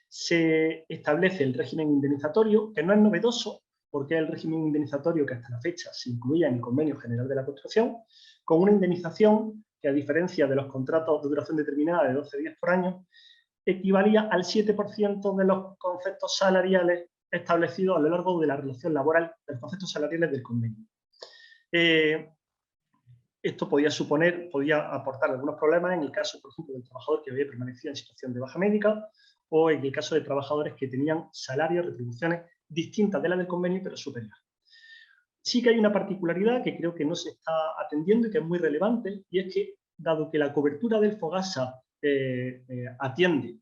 Se establece el régimen indemnizatorio, que no es novedoso, porque es el régimen indemnizatorio que hasta la fecha se incluía en el Convenio General de la Construcción, con una indemnización que, a diferencia de los contratos de duración determinada de 12 días por año, equivalía al 7% de los conceptos salariales establecidos a lo largo de la relación laboral, de los conceptos salariales del convenio. Esto podía aportar algunos problemas en el caso, por ejemplo, del trabajador que había permanecido en situación de baja médica, o en el caso de trabajadores que tenían salarios, retribuciones distintas de las del convenio, pero superiores. Sí que hay una particularidad que creo que no se está atendiendo y que es muy relevante, y es que, dado que la cobertura del FOGASA atiende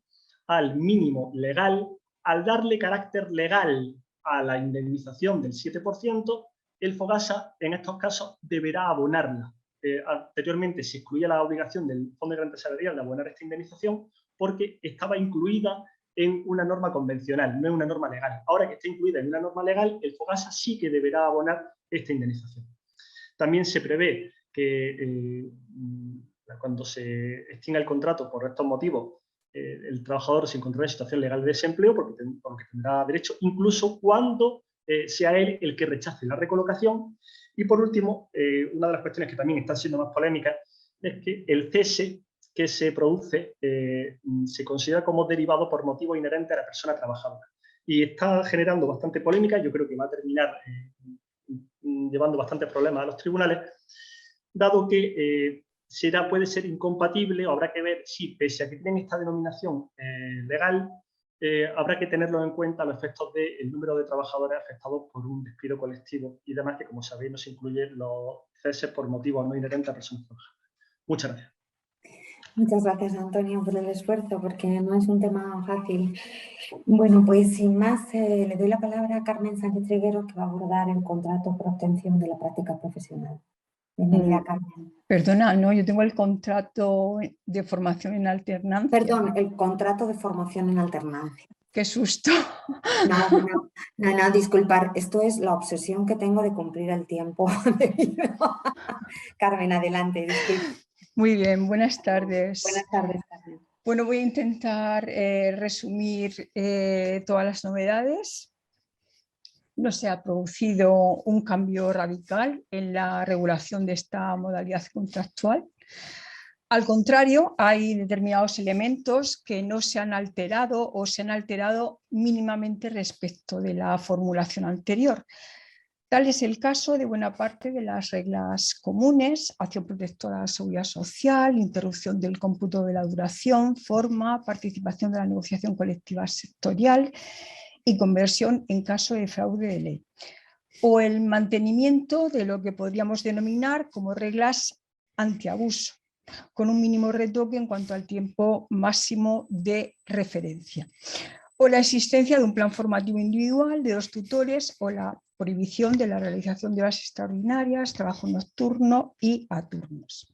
al mínimo legal, al darle carácter legal a la indemnización del 7%, el FOGASA en estos casos deberá abonarla. Anteriormente se excluía la obligación del Fondo de Garantía Salarial de abonar esta indemnización porque estaba incluida en una norma convencional, no en una norma legal. Ahora que está incluida en una norma legal, el FOGASA sí que deberá abonar esta indemnización. También se prevé que cuando se extinga el contrato por estos motivos, el trabajador se encontrará en situación legal de desempleo porque tendrá derecho, incluso cuando sea él el que rechace la recolocación. Y por último, una de las cuestiones que también están siendo más polémicas es que el cese que se produce se considera como derivado por motivo inherente a la persona trabajadora. Y está generando bastante polémica. Yo creo que va a terminar llevando bastantes problemas a los tribunales, dado que puede ser incompatible, o habrá que ver si, pese a que tienen esta denominación legal, habrá que tenerlo en cuenta a los efectos del número de trabajadores afectados por un despido colectivo y demás, que, como sabéis, no se incluyen los ceses por motivos no inherentes a personas trabajadoras. Muchas gracias. Muchas gracias, Antonio, por el esfuerzo, porque no es un tema fácil. Bueno, pues sin más, le doy la palabra a Carmen Sánchez Triguero, que va a abordar el contrato por obtención de la práctica profesional. Bienvenida, Carmen. Perdona, no, yo tengo el contrato de formación en alternancia. Perdón, el contrato de formación en alternancia. ¡Qué susto! No, disculpar, esto es la obsesión que tengo de cumplir el tiempo. Carmen, adelante, disculpe. Muy bien, buenas tardes. Buenas tardes, Carmen. Bueno, voy a intentar resumir todas las novedades. No se ha producido un cambio radical en la regulación de esta modalidad contractual. Al contrario, hay determinados elementos que no se han alterado o se han alterado mínimamente respecto de la formulación anterior. Tal es el caso de buena parte de las reglas comunes: acción protectora de la seguridad social, interrupción del cómputo de la duración, forma, participación de la negociación colectiva sectorial y conversión en caso de fraude de ley, o el mantenimiento de lo que podríamos denominar como reglas antiabuso, con un mínimo retoque en cuanto al tiempo máximo de referencia, o la existencia de un plan formativo individual de 2 tutores, o la prohibición de la realización de horas extraordinarias, trabajo nocturno y a turnos.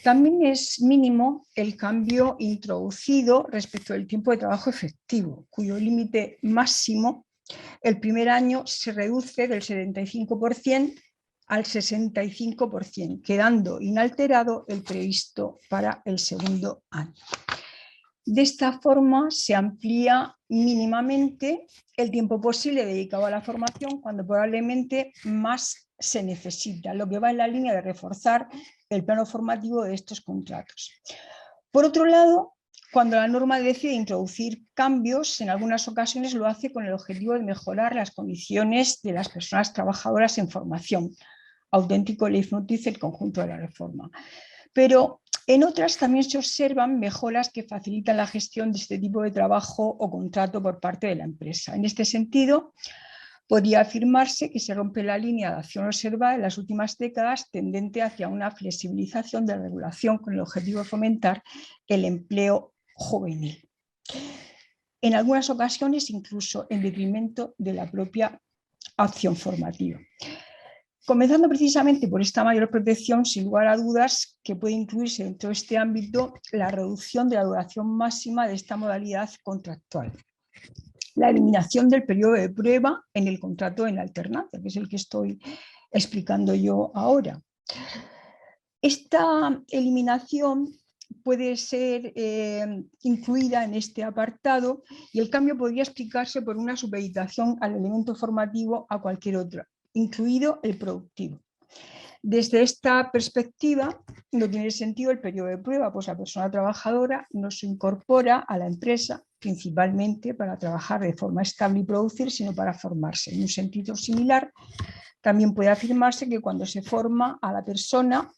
También es mínimo el cambio introducido respecto del tiempo de trabajo efectivo, cuyo límite máximo el primer año se reduce del 75% al 65%, quedando inalterado el previsto para el segundo año. De esta forma se amplía mínimamente el tiempo posible dedicado a la formación cuando probablemente más se necesita, lo que va en la línea de reforzar el plano formativo de estos contratos. Por otro lado, cuando la norma decide introducir cambios, en algunas ocasiones lo hace con el objetivo de mejorar las condiciones de las personas trabajadoras en formación. Auténtico leitmotiv el conjunto de la reforma. Pero en otras también se observan mejoras que facilitan la gestión de este tipo de trabajo o contrato por parte de la empresa. En este sentido, podría afirmarse que se rompe la línea de acción observada en las últimas décadas tendente hacia una flexibilización de la regulación con el objetivo de fomentar el empleo juvenil. En algunas ocasiones incluso en detrimento de la propia acción formativa. Comenzando precisamente por esta mayor protección, sin lugar a dudas, que puede incluirse dentro de este ámbito la reducción de la duración máxima de esta modalidad contractual. La eliminación del periodo de prueba en el contrato en alternancia, que es el que estoy explicando yo ahora. Esta eliminación puede ser incluida en este apartado y el cambio podría explicarse por una supeditación al elemento formativo a cualquier otro, incluido el productivo. Desde esta perspectiva, no tiene sentido el periodo de prueba, pues la persona trabajadora no se incorpora a la empresa principalmente para trabajar de forma estable y producir, sino para formarse. En un sentido similar, también puede afirmarse que cuando se forma a la persona,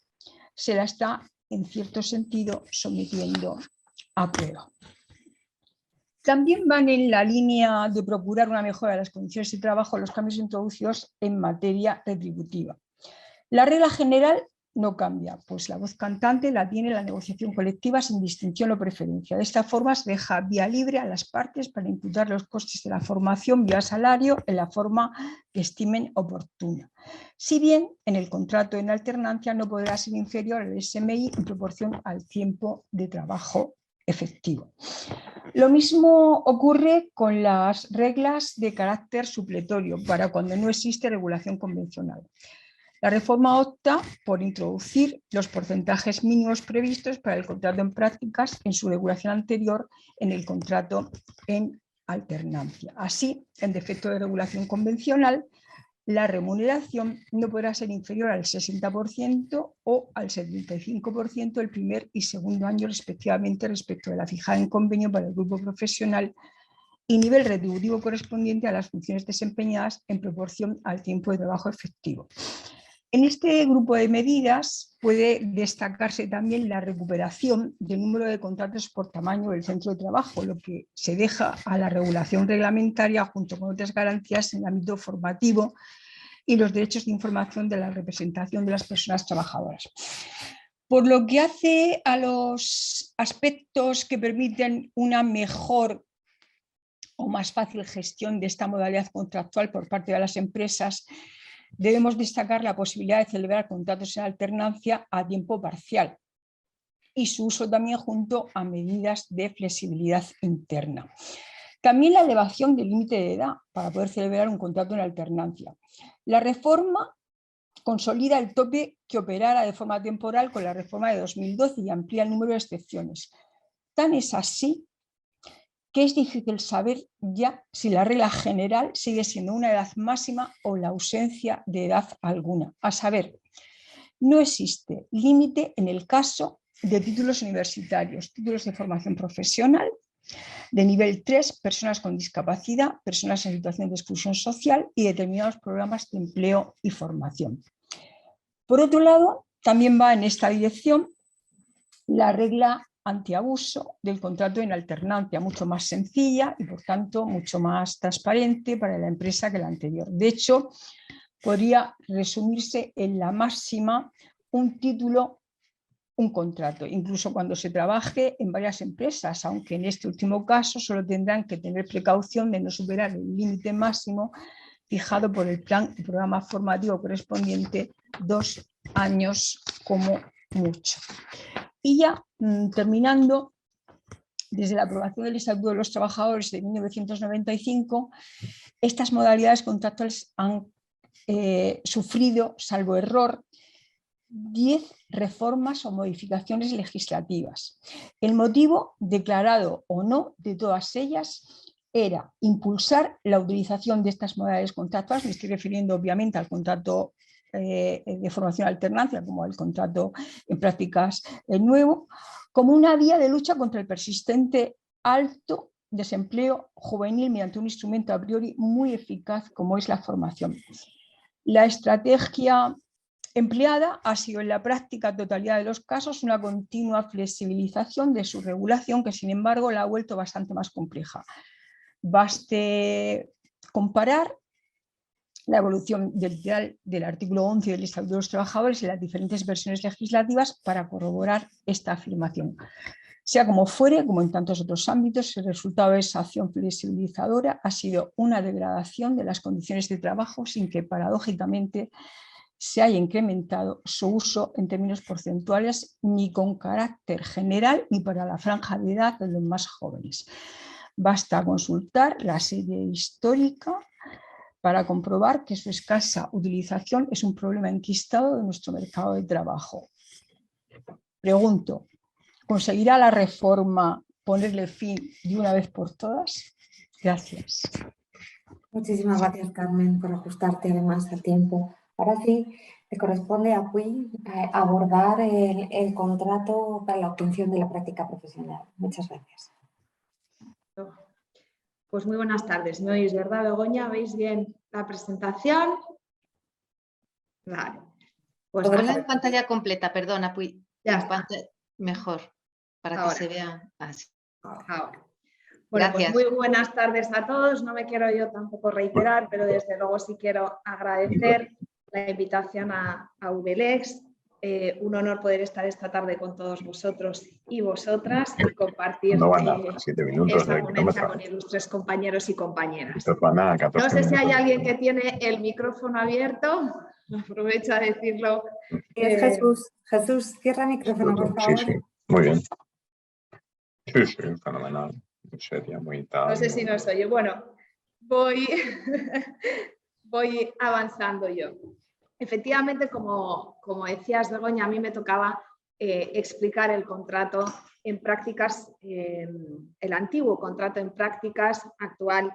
se la está, en cierto sentido, sometiendo a prueba. También van en la línea de procurar una mejora de las condiciones de trabajo los cambios introducidos en materia retributiva. La regla general no cambia, pues la voz cantante la tiene la negociación colectiva sin distinción o preferencia. De esta forma se deja vía libre a las partes para imputar los costes de la formación vía salario en la forma que estimen oportuna. Si bien en el contrato en alternancia no podrá ser inferior al SMI en proporción al tiempo de trabajo efectivo. Lo mismo ocurre con las reglas de carácter supletorio para cuando no existe regulación convencional. La reforma opta por introducir los porcentajes mínimos previstos para el contrato en prácticas en su regulación anterior en el contrato en alternancia. Así, en defecto de regulación convencional, la remuneración no podrá ser inferior al 60% o al 75% el primer y segundo año respectivamente respecto de la fijada en convenio para el grupo profesional y nivel retributivo correspondiente a las funciones desempeñadas en proporción al tiempo de trabajo efectivo. En este grupo de medidas puede destacarse también la recuperación del número de contratos por tamaño del centro de trabajo, lo que se deja a la regulación reglamentaria junto con otras garantías en el ámbito formativo y los derechos de información de la representación de las personas trabajadoras. Por lo que hace a los aspectos que permiten una mejor o más fácil gestión de esta modalidad contractual por parte de las empresas, debemos destacar la posibilidad de celebrar contratos en alternancia a tiempo parcial y su uso también junto a medidas de flexibilidad interna. También la elevación del límite de edad para poder celebrar un contrato en alternancia. La reforma consolida el tope que operara de forma temporal con la reforma de 2012 y amplía el número de excepciones. Tan es así que es difícil saber ya si la regla general sigue siendo una edad máxima o la ausencia de edad alguna. A saber, no existe límite en el caso de títulos universitarios, títulos de formación profesional, de nivel 3, personas con discapacidad, personas en situación de exclusión social y determinados programas de empleo y formación. Por otro lado, también va en esta dirección la regla antiabuso del contrato en alternancia, mucho más sencilla y por tanto mucho más transparente para la empresa que la anterior. De hecho, podría resumirse en la máxima un título, un contrato, incluso cuando se trabaje en varias empresas, aunque en este último caso solo tendrán que tener precaución de no superar el límite máximo fijado por el plan y programa formativo correspondiente, 2 años como mucho. Y ya terminando, desde la aprobación del Estatuto de los Trabajadores de 1995, estas modalidades contractuales han sufrido, salvo error, 10 reformas o modificaciones legislativas. El motivo, declarado o no, de todas ellas era impulsar la utilización de estas modalidades contractuales. Me estoy refiriendo obviamente al contrato de formación alternancia, como el contrato en prácticas nuevo, como una vía de lucha contra el persistente alto desempleo juvenil mediante un instrumento a priori muy eficaz como es la formación. La estrategia empleada ha sido en la práctica totalidad de los casos una continua flexibilización de su regulación que sin embargo la ha vuelto bastante más compleja. Baste comparar la evolución del artículo 11 del Estatuto de los Trabajadores en las diferentes versiones legislativas para corroborar esta afirmación. Sea como fuere, como en tantos otros ámbitos, el resultado de esa acción flexibilizadora ha sido una degradación de las condiciones de trabajo sin que paradójicamente se haya incrementado su uso en términos porcentuales ni con carácter general ni para la franja de edad de los más jóvenes. Basta consultar la serie histórica para comprobar que su escasa utilización es un problema enquistado de nuestro mercado de trabajo. Pregunto, ¿conseguirá la reforma ponerle fin de una vez por todas? Gracias. Muchísimas gracias, Carmen, por ajustarte además al tiempo. Ahora sí, te corresponde a Puy abordar el contrato para la obtención de la práctica profesional. Muchas gracias. Pues muy buenas tardes. ¿Me oís, verdad, Begoña? ¿Veis bien la presentación? Vale. Pues ponla en pantalla completa, perdona, Puy. Ya está. Mejor, para ahora, que se vea así. Ahora. Bueno, Gracias. pues muy buenas tardes a todos. No me quiero yo tampoco reiterar, pero desde luego sí quiero agradecer la invitación a VLEX. Un honor poder estar esta tarde con todos vosotros y vosotras y compartir esta ponencia con ilustres compañeros y compañeras. No sé si hay alguien que tiene el micrófono abierto. Aprovecho a decirlo. Es Jesús. Jesús, cierra el micrófono, por favor. Sí, muy bien. Sí, fenomenal. Sería muy tal. No sé si nos oye. Bueno, voy avanzando yo. Efectivamente, como decías, Begoña, a mí me tocaba explicar el contrato en prácticas, el antiguo contrato en prácticas, actual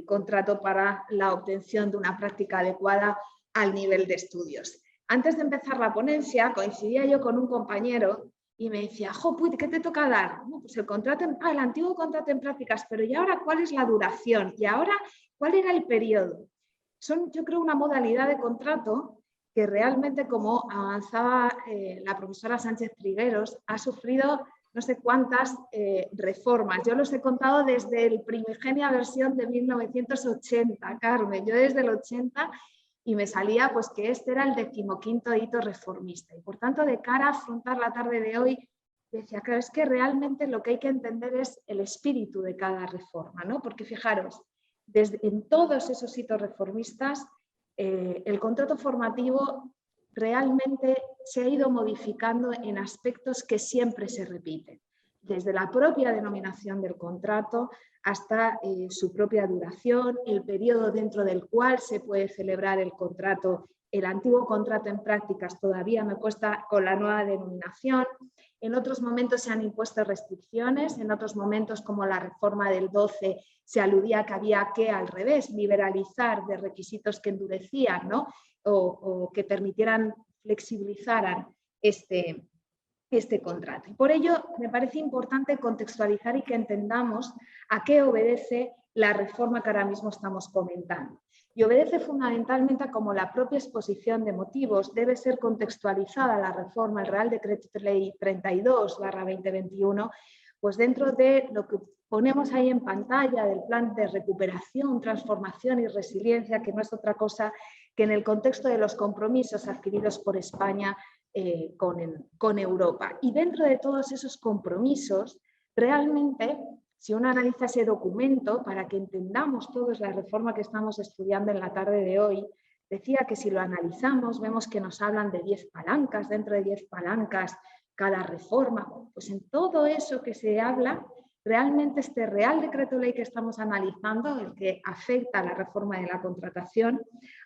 contrato para la obtención de una práctica adecuada al nivel de estudios. Antes de empezar la ponencia, coincidía yo con un compañero y me decía, Puy, ¿qué te toca dar? No, pues el antiguo contrato en prácticas, pero ¿y ahora cuál es la duración? ¿Y ahora cuál era el periodo? Son, yo creo, una modalidad de contrato que realmente, como avanzaba la profesora Sánchez Trigueros, ha sufrido no sé cuántas reformas. Yo los he contado desde la primigenia versión de 1980, Carmen. Yo desde el 80 y me salía pues que este era el 15º hito reformista. Y por tanto, de cara a afrontar la tarde de hoy, decía, claro, es que realmente lo que hay que entender es el espíritu de cada reforma, ¿no? Porque fijaros, en todos esos hitos reformistas, el contrato formativo realmente se ha ido modificando en aspectos que siempre se repiten, desde la propia denominación del contrato hasta su propia duración, el periodo dentro del cual se puede celebrar el contrato. El antiguo contrato en prácticas todavía me cuesta con la nueva denominación. En otros momentos se han impuesto restricciones, en otros momentos, como la reforma del 12, se aludía que había que, al revés, liberalizar de requisitos que endurecían, ¿no? o que permitieran, flexibilizaran este contrato. Y por ello me parece importante contextualizar y que entendamos a qué obedece la reforma que ahora mismo estamos comentando. Y obedece fundamentalmente a cómo la propia exposición de motivos debe ser contextualizada la reforma, el Real Decreto Ley 32/2021, pues dentro de lo que ponemos ahí en pantalla del plan de recuperación, transformación y resiliencia, que no es otra cosa que en el contexto de los compromisos adquiridos por España con Europa. Y dentro de todos esos compromisos, realmente, si uno analiza ese documento, para que entendamos todos la reforma que estamos estudiando en la tarde de hoy, decía que si lo analizamos, vemos que nos hablan de 10 palancas, dentro de 10 palancas cada reforma. Pues en todo eso que se habla, realmente este Real Decreto Ley que estamos analizando, el que afecta a la reforma de la contratación,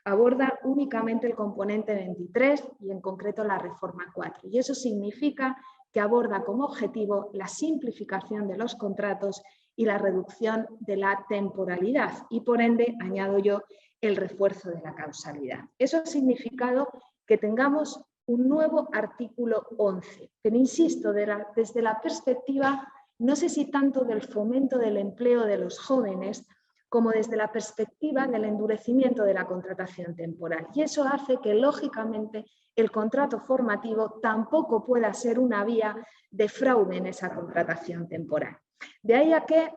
aborda únicamente el componente 23 y en concreto la reforma 4. Y eso significa que aborda como objetivo la simplificación de los contratos y la reducción de la temporalidad y por ende, añado yo, el refuerzo de la causalidad. Eso ha significado que tengamos un nuevo artículo 11, pero insisto, desde la perspectiva, no sé si tanto del fomento del empleo de los jóvenes, como desde la perspectiva del endurecimiento de la contratación temporal. Y eso hace que, lógicamente, el contrato formativo tampoco pueda ser una vía de fraude en esa contratación temporal. De ahí a que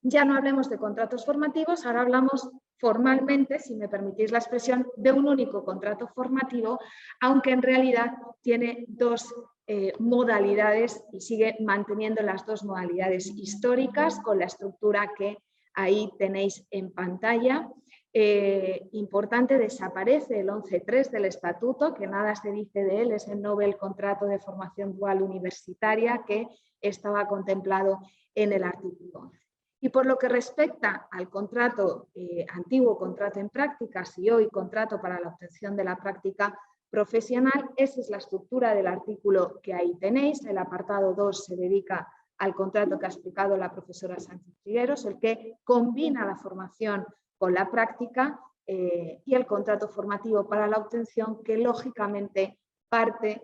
ya no hablemos de contratos formativos, ahora hablamos formalmente, si me permitís la expresión, de un único contrato formativo, aunque en realidad tiene dos modalidades y sigue manteniendo las dos modalidades históricas con la estructura que ahí tenéis en pantalla. Importante, desaparece el 11.3 del estatuto, que nada se dice de él, es el Nobel Contrato de Formación Dual Universitaria que estaba contemplado en el artículo 11. Y por lo que respecta al contrato antiguo, contrato en prácticas y hoy contrato para la obtención de la práctica profesional, esa es la estructura del artículo que ahí tenéis. El apartado 2 se dedica al contrato que ha explicado la profesora Sánchez Trigueros, el que combina la formación con la práctica y el contrato formativo para la obtención que lógicamente parte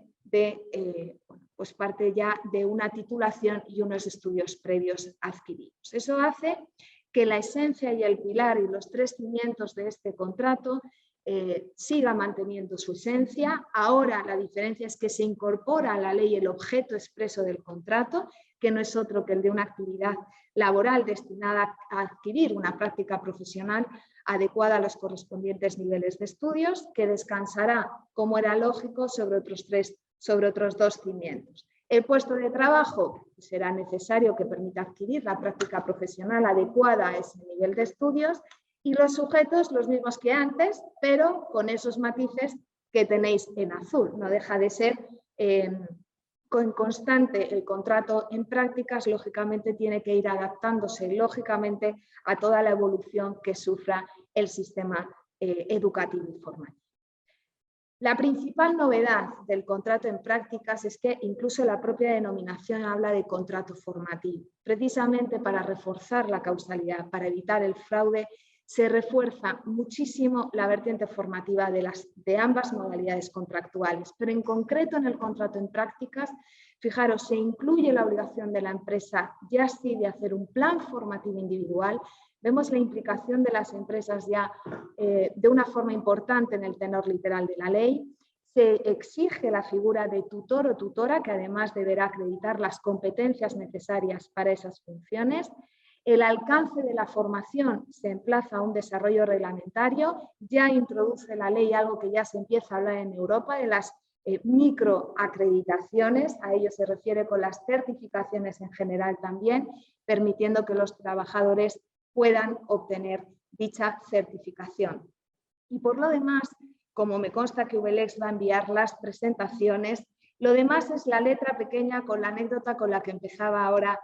ya de una titulación y unos estudios previos adquiridos. Eso hace que la esencia y el pilar y los tres cimientos de este contrato siga manteniendo su esencia. Ahora la diferencia es que se incorpora a la ley el objeto expreso del contrato, que no es otro que el de una actividad laboral destinada a adquirir una práctica profesional adecuada a los correspondientes niveles de estudios, que descansará, como era lógico, sobre otros dos cimientos. El puesto de trabajo será necesario que permita adquirir la práctica profesional adecuada a ese nivel de estudios y los sujetos los mismos que antes, pero con esos matices que tenéis en azul. No deja de ser con constante el contrato en prácticas, lógicamente tiene que ir adaptándose lógicamente a toda la evolución que sufra el sistema educativo y formativo. La principal novedad del contrato en prácticas es que incluso la propia denominación habla de contrato formativo. Precisamente para reforzar la causalidad, para evitar el fraude, se refuerza muchísimo la vertiente formativa de ambas modalidades contractuales, pero en concreto en el contrato en prácticas, fijaros, se incluye la obligación de la empresa ya sí de hacer un plan formativo individual. Vemos la implicación de las empresas ya de una forma importante en el tenor literal de la ley. Se exige la figura de tutor o tutora, que además deberá acreditar las competencias necesarias para esas funciones. El alcance de la formación se emplaza a un desarrollo reglamentario. Ya introduce la ley algo que ya se empieza a hablar en Europa, de las microacreditaciones. A ello se refiere con las certificaciones en general también, permitiendo que los trabajadores puedan obtener dicha certificación. Y por lo demás, como me consta que VLEX va a enviar las presentaciones, lo demás es la letra pequeña con la anécdota con la que empezaba ahora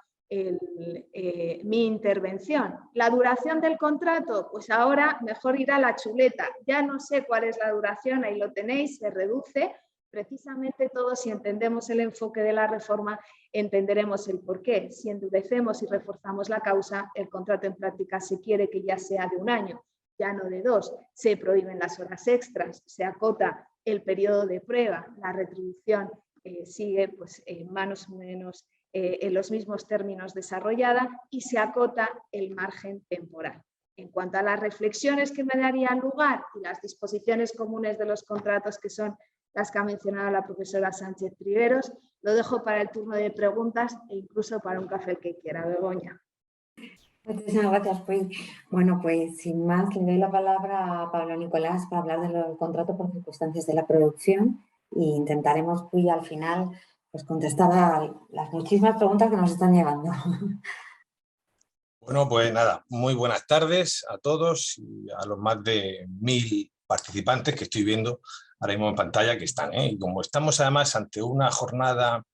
mi intervención. La duración del contrato, pues ahora mejor ir a la chuleta. Ya no sé cuál es la duración, ahí lo tenéis, se reduce. Precisamente todos, si entendemos el enfoque de la reforma, entenderemos el porqué. Si endurecemos y reforzamos la causa, el contrato en práctica se quiere que ya sea de 1 año, ya no de 2. Se prohíben las horas extras, se acota el periodo de prueba, la retribución sigue pues, más o menos en los mismos términos desarrollada y se acota el margen temporal. En cuanto a las reflexiones que me darían lugar y las disposiciones comunes de los contratos, que son las que ha mencionado la profesora Sánchez Trigueros, lo dejo para el turno de preguntas e incluso para un café que quiera. Begoña. Muchísimas gracias, Puy. Bueno, pues sin más, le doy la palabra a Pablo Nicolás para hablar del contrato por circunstancias de la producción e intentaremos, Puy, al final pues contestar a las muchísimas preguntas que nos están llegando. Bueno, pues nada, muy buenas tardes a todos y a los más de 1000 participantes que estoy viendo ahora mismo en pantalla que están, Y como estamos además ante una jornada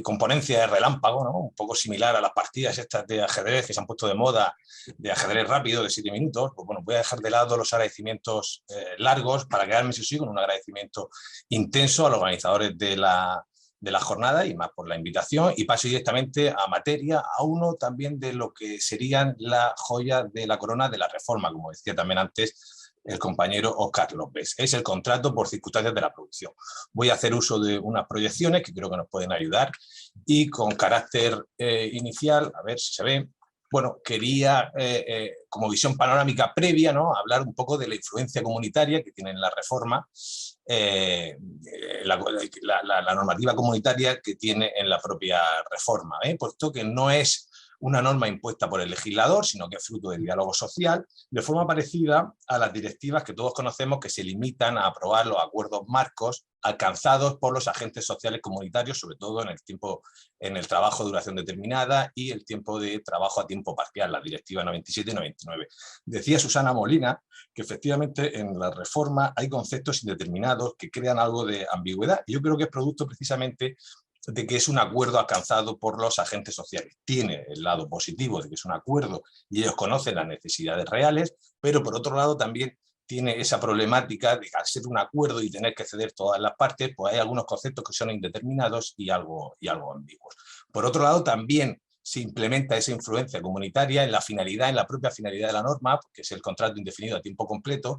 componencia de relámpago, ¿no? Un poco similar a las partidas estas de ajedrez que se han puesto de moda, de ajedrez rápido de 7 minutos, pues bueno, voy a dejar de lado los agradecimientos largos para quedarme sí con un agradecimiento intenso a los organizadores de la jornada y más por la invitación, y paso directamente a materia, a uno también de lo que serían la joya de la corona de la reforma, como decía también antes el compañero Óscar López. Es el contrato por circunstancias de la producción. Voy a hacer uso de unas proyecciones que creo que nos pueden ayudar y con carácter inicial, a ver si se ve, bueno, quería como visión panorámica previa, ¿no?, hablar un poco de la influencia comunitaria que tiene en la reforma, la normativa comunitaria que tiene en la propia reforma, puesto que no es una norma impuesta por el legislador, sino que es fruto del diálogo social, de forma parecida a las directivas que todos conocemos que se limitan a aprobar los acuerdos marcos alcanzados por los agentes sociales comunitarios, sobre todo en el trabajo de duración determinada y el tiempo de trabajo a tiempo parcial, la directiva 97 y 99. Decía Susana Molina que efectivamente en la reforma hay conceptos indeterminados que crean algo de ambigüedad. Yo creo que es producto precisamente de que es un acuerdo alcanzado por los agentes sociales. Tiene el lado positivo de que es un acuerdo y ellos conocen las necesidades reales, pero por otro lado también tiene esa problemática de que al ser un acuerdo y tener que ceder todas las partes, pues hay algunos conceptos que son indeterminados y algo ambiguos. Por otro lado también se implementa esa influencia comunitaria en la propia finalidad de la norma, que es el contrato indefinido a tiempo completo,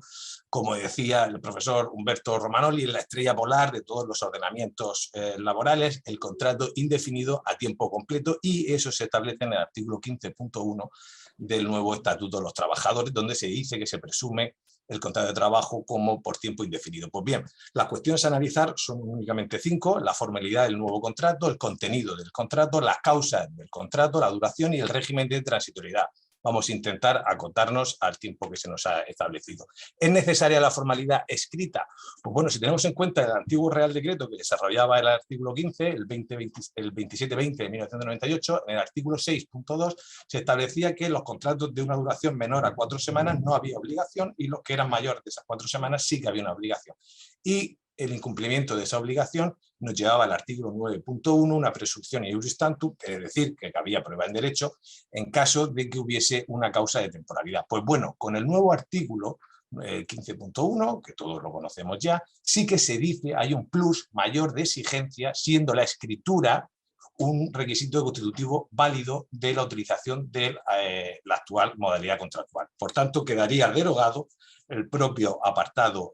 como decía el profesor Humberto Romanoli, en la estrella polar de todos los ordenamientos laborales, el contrato indefinido a tiempo completo, y eso se establece en el artículo 15.1 del nuevo Estatuto de los Trabajadores, donde se dice que se presume el contrato de trabajo como por tiempo indefinido. Pues bien, las cuestiones a analizar son únicamente 5, la formalidad del nuevo contrato, el contenido del contrato, las causas del contrato, la duración y el régimen de transitoriedad. Vamos a intentar acotarnos al tiempo que se nos ha establecido. ¿Es necesaria la formalidad escrita? Pues bueno, si tenemos en cuenta el antiguo Real Decreto que desarrollaba el artículo 15, el 2720 de 1998, en el artículo 6.2 se establecía que los contratos de una duración menor a 4 semanas no había obligación y los que eran mayores de esas 4 semanas sí que había una obligación. Y el incumplimiento de esa obligación nos llevaba al artículo 9.1, una presunción iuris tantum, es decir, que había prueba en derecho en caso de que hubiese una causa de temporalidad. Pues bueno, con el nuevo artículo 15.1, que todos lo conocemos ya, sí que se dice, hay un plus mayor de exigencia, siendo la escritura un requisito constitutivo válido de la utilización de la actual modalidad contractual. Por tanto, quedaría derogado el propio apartado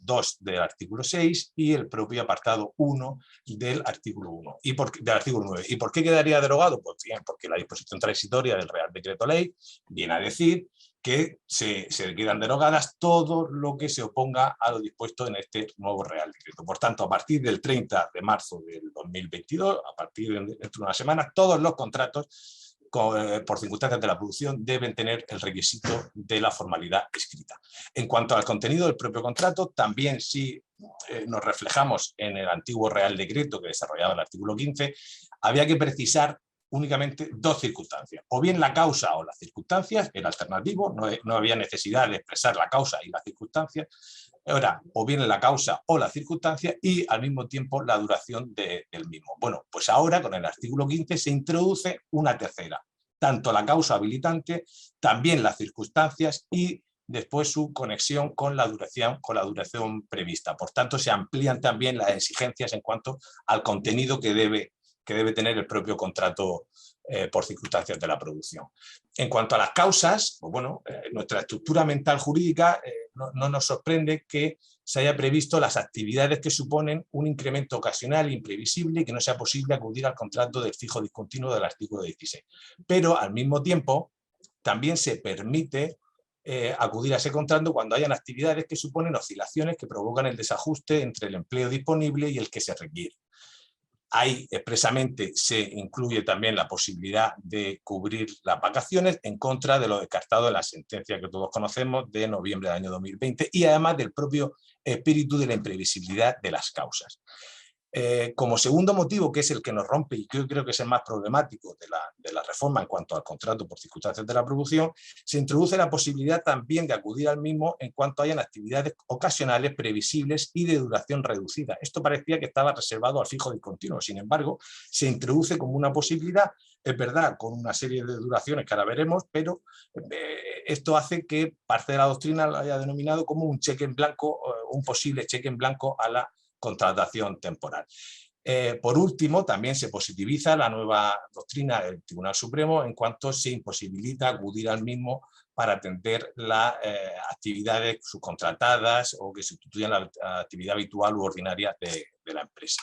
2 del artículo 6 y el propio apartado 1 del artículo 1 del artículo 9. ¿Y por qué quedaría derogado? Pues bien, porque la disposición transitoria del Real Decreto Ley viene a decir que se quedan derogadas todo lo que se oponga a lo dispuesto en este nuevo Real Decreto. Por tanto, a partir del 30 de marzo del 2022, a partir de dentro de una semana, todos los contratos por circunstancias de la producción deben tener el requisito de la formalidad escrita. En cuanto al contenido del propio contrato, también si nos reflejamos en el antiguo Real Decreto que desarrollaba el artículo 15, había que precisar únicamente 2 circunstancias, o bien la causa o las circunstancias, era alternativo, no había necesidad de expresar la causa y las circunstancias, ahora, o bien la causa o la circunstancia y al mismo tiempo la duración del mismo. Bueno, pues ahora con el artículo 15 se introduce una tercera, tanto la causa habilitante, también las circunstancias y después su conexión con la duración prevista. Por tanto, se amplían también las exigencias en cuanto al contenido que debe tener el propio contrato por circunstancias de la producción. En cuanto a las causas, pues bueno, nuestra estructura mental jurídica no nos sorprende que se haya previsto las actividades que suponen un incremento ocasional imprevisible y que no sea posible acudir al contrato del fijo discontinuo del artículo 16. Pero al mismo tiempo también se permite acudir a ese contrato cuando hayan actividades que suponen oscilaciones que provocan el desajuste entre el empleo disponible y el que se requiere. Ahí expresamente se incluye también la posibilidad de cubrir las vacaciones en contra de lo descartado en la sentencia que todos conocemos de noviembre del año 2020 y además del propio espíritu de la imprevisibilidad de las causas. Como segundo motivo, que es el que nos rompe y que yo creo que es el más problemático de la reforma en cuanto al contrato por circunstancias de la producción, se introduce la posibilidad también de acudir al mismo en cuanto hayan actividades ocasionales previsibles y de duración reducida. Esto parecía que estaba reservado al fijo discontinuo, sin embargo, se introduce como una posibilidad, es verdad, con una serie de duraciones que ahora veremos, pero esto hace que parte de la doctrina lo haya denominado como un cheque en blanco, un posible cheque en blanco a la contratación temporal. Por último, también se positiviza la nueva doctrina del Tribunal Supremo en cuanto se imposibilita acudir al mismo para atender las actividades subcontratadas o que sustituyan la actividad habitual u ordinaria de la empresa.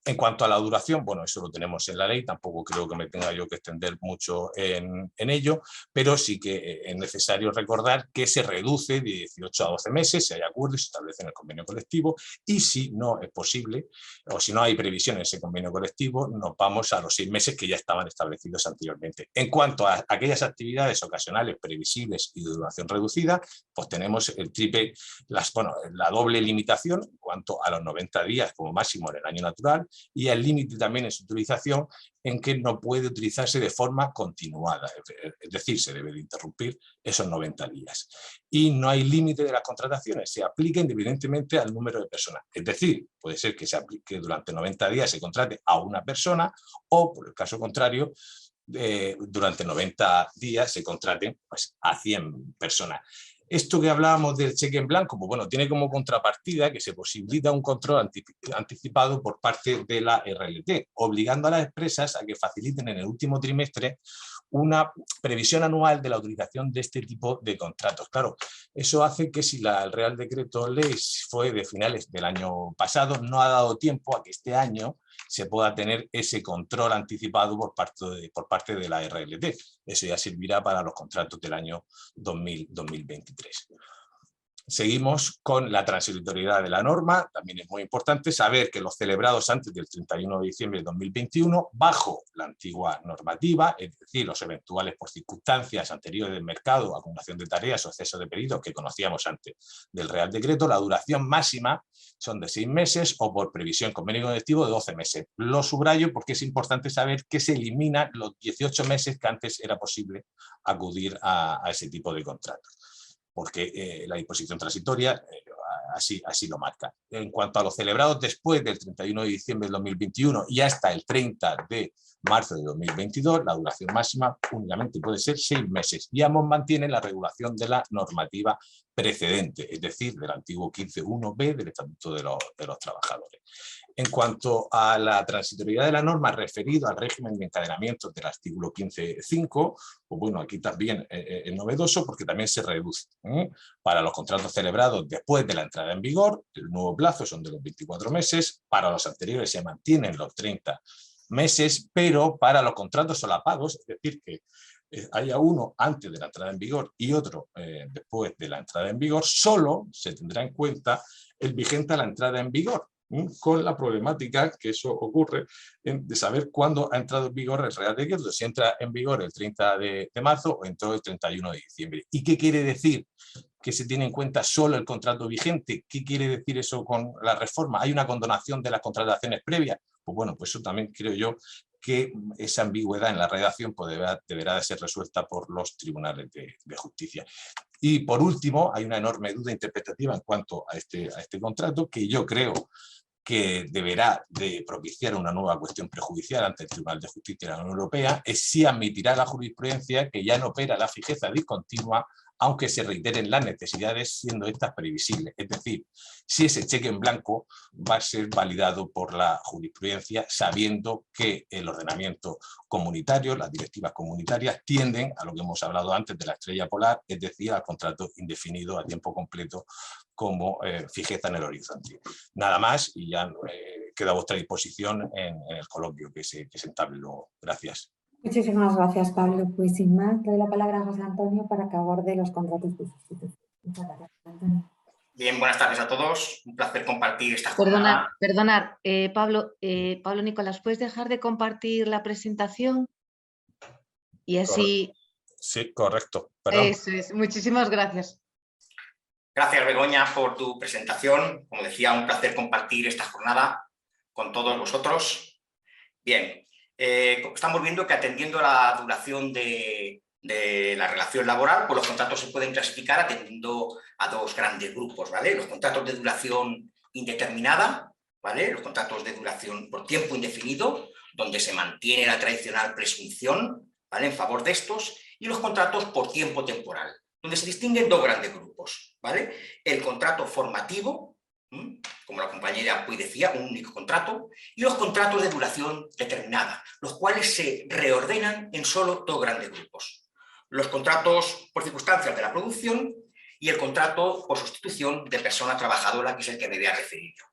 En cuanto a la duración, bueno, eso lo tenemos en la ley, tampoco creo que me tenga yo que extender mucho en ello, pero sí que es necesario recordar que se reduce de 18 a 12 meses, si hay acuerdo y se establece en el convenio colectivo, y si no es posible, o si no hay previsión en ese convenio colectivo, nos vamos a los 6 meses que ya estaban establecidos anteriormente. En cuanto a aquellas actividades ocasionales previsibles y de duración reducida, pues tenemos el triple, la doble limitación en cuanto a los 90 días como máximo en el año natural, y el límite también en su utilización en que no puede utilizarse de forma continuada, es decir, se debe de interrumpir esos 90 días. Y no hay límite de las contrataciones, se aplica independientemente al número de personas, es decir, puede ser que se aplique durante 90 días se contrate a una persona o, por el caso contrario, durante 90 días se contraten pues, a 100 personas. Esto que hablábamos del cheque en blanco, pues bueno, tiene como contrapartida que se posibilita un control anticipado por parte de la RLT, obligando a las empresas a que faciliten en el último trimestre una previsión anual de la utilización de este tipo de contratos. Claro, eso hace que si el Real Decreto Ley fue de finales del año pasado, no ha dado tiempo a que este año se pueda tener ese control anticipado por parte de la RLT. Eso ya servirá para los contratos del año 2023. Seguimos con la transitoriedad de la norma. También es muy importante saber que los celebrados antes del 31 de diciembre de 2021, bajo la antigua normativa, es decir, los eventuales por circunstancias anteriores del mercado, acumulación de tareas o exceso de pedidos que conocíamos antes del Real Decreto, la duración máxima son de 6 meses o por previsión convenio colectivo de 12 meses. Lo subrayo porque es importante saber que se eliminan los 18 meses que antes era posible acudir a ese tipo de contratos, porque la disposición transitoria así lo marca. En cuanto a los celebrados después del 31 de diciembre del 2021 y hasta el 30 de marzo de 2022, la duración máxima únicamente puede ser 6 meses y ambos mantienen la regulación de la normativa precedente, es decir, del antiguo 15.1b del Estatuto de los Trabajadores. En cuanto a la transitoriedad de la norma referido al régimen de encadenamiento del artículo 15.5, pues bueno, aquí también es novedoso porque también se reduce. Para los contratos celebrados después de la entrada en vigor, el nuevo plazo son de los 24 meses, para los anteriores se mantienen los 30 meses, pero para los contratos solapados, es decir, que haya uno antes de la entrada en vigor y otro después de la entrada en vigor, solo se tendrá en cuenta el vigente a la entrada en vigor, con la problemática que eso ocurre de saber cuándo ha entrado en vigor el Real Decreto, si entra en vigor el 30 de marzo o entró el 31 de diciembre. ¿Y qué quiere decir que se tiene en cuenta solo el contrato vigente? ¿Qué quiere decir eso con la reforma? ¿Hay una condonación de las contrataciones previas? Pues bueno, pues eso también creo yo que esa ambigüedad en la redacción pues deberá de ser resuelta por los tribunales de justicia. Y por último, hay una enorme duda interpretativa en cuanto a este contrato que yo creo que deberá de propiciar una nueva cuestión prejudicial ante el Tribunal de Justicia de la Unión Europea, es si admitirá la jurisprudencia que ya no opera la fijeza discontinua, aunque se reiteren las necesidades siendo estas previsibles. Es decir, si ese cheque en blanco va a ser validado por la jurisprudencia sabiendo que el ordenamiento comunitario, las directivas comunitarias tienden a lo que hemos hablado antes de la estrella polar, es decir, al contrato indefinido a tiempo completo como fijeza en el horizonte. Nada más y ya queda a vuestra disposición en el coloquio que se entabló. Gracias. Muchísimas gracias, Pablo. Pues sin más, doy la palabra a José Antonio para que aborde los contratos de sustitución. Muchas gracias, Antonio. Bien, buenas tardes a todos. Un placer compartir esta jornada. Perdonad, Pablo, Nicolás, ¿puedes dejar de compartir la presentación? Y así... Sí, correcto. Perdón. Eso es. Muchísimas gracias. Gracias, Begoña, por tu presentación. Como decía, un placer compartir esta jornada. con todos vosotros. Bien, estamos viendo que atendiendo a la duración de la relación laboral, pues los contratos se pueden clasificar atendiendo a dos grandes grupos, ¿vale? Los contratos de duración indeterminada, ¿vale? Los contratos de duración por tiempo indefinido, donde se mantiene la tradicional presunción, ¿vale?, en favor de estos, y los contratos por tiempo temporal, donde se distinguen dos grandes grupos, ¿vale? El contrato formativo, como la compañera Puy decía, un único contrato, y los contratos de duración determinada, los cuales se reordenan en solo dos grandes grupos. Los contratos por circunstancias de la producción y el contrato por sustitución de persona trabajadora, que es el que me voy a referir yo.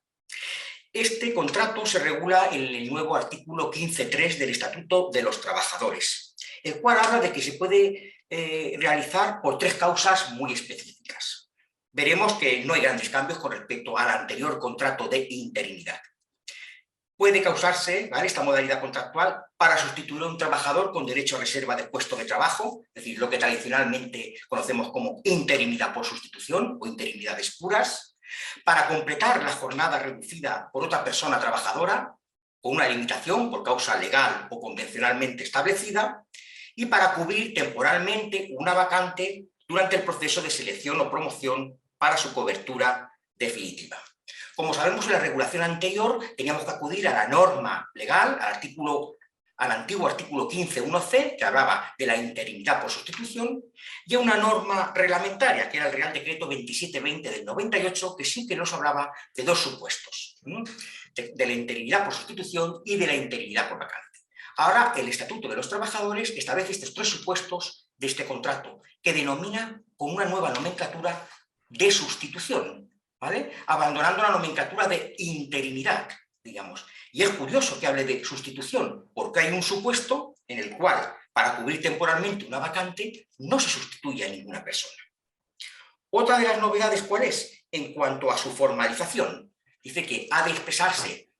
Este contrato se regula en el nuevo artículo 15.3 del Estatuto de los Trabajadores, el cual habla de que se puede realizar por tres causas muy específicas. Veremos que no hay grandes cambios con respecto al anterior contrato de interinidad. Puede causarse, ¿vale?, esta modalidad contractual para sustituir a un trabajador con derecho a reserva de puesto de trabajo, es decir, lo que tradicionalmente conocemos como interinidad por sustitución o interinidades puras, para completar la jornada reducida por otra persona trabajadora, con una limitación por causa legal o convencionalmente establecida, y para cubrir temporalmente una vacante durante el proceso de selección o promoción para su cobertura definitiva. Como sabemos, en la regulación anterior teníamos que acudir a la norma legal, al antiguo artículo 15.1c, que hablaba de la interinidad por sustitución, y a una norma reglamentaria, que era el Real Decreto 2720 del 98, que sí que nos hablaba de dos supuestos, de la interinidad por sustitución y de la interinidad por vacante. Ahora, el Estatuto de los Trabajadores establece estos tres supuestos de este contrato, que denomina con una nueva nomenclatura de sustitución, ¿vale?, abandonando la nomenclatura de interinidad, digamos. Y es curioso que hable de sustitución, porque hay un supuesto en el cual, para cubrir temporalmente una vacante, no se sustituye a ninguna persona. Otra de las novedades, ¿cuál es? En cuanto a su formalización. Dice que ha de expresarse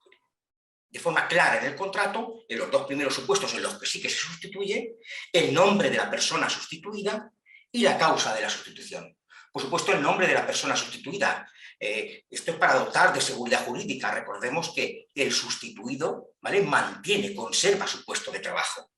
de forma clara en el contrato, en los dos primeros supuestos en los que sí que se sustituye, el nombre de la persona sustituida y la causa de la sustitución. Por supuesto, el nombre de la persona sustituida. Esto es para dotar de seguridad jurídica. Recordemos que el sustituido, ¿vale?, conserva su puesto de trabajo.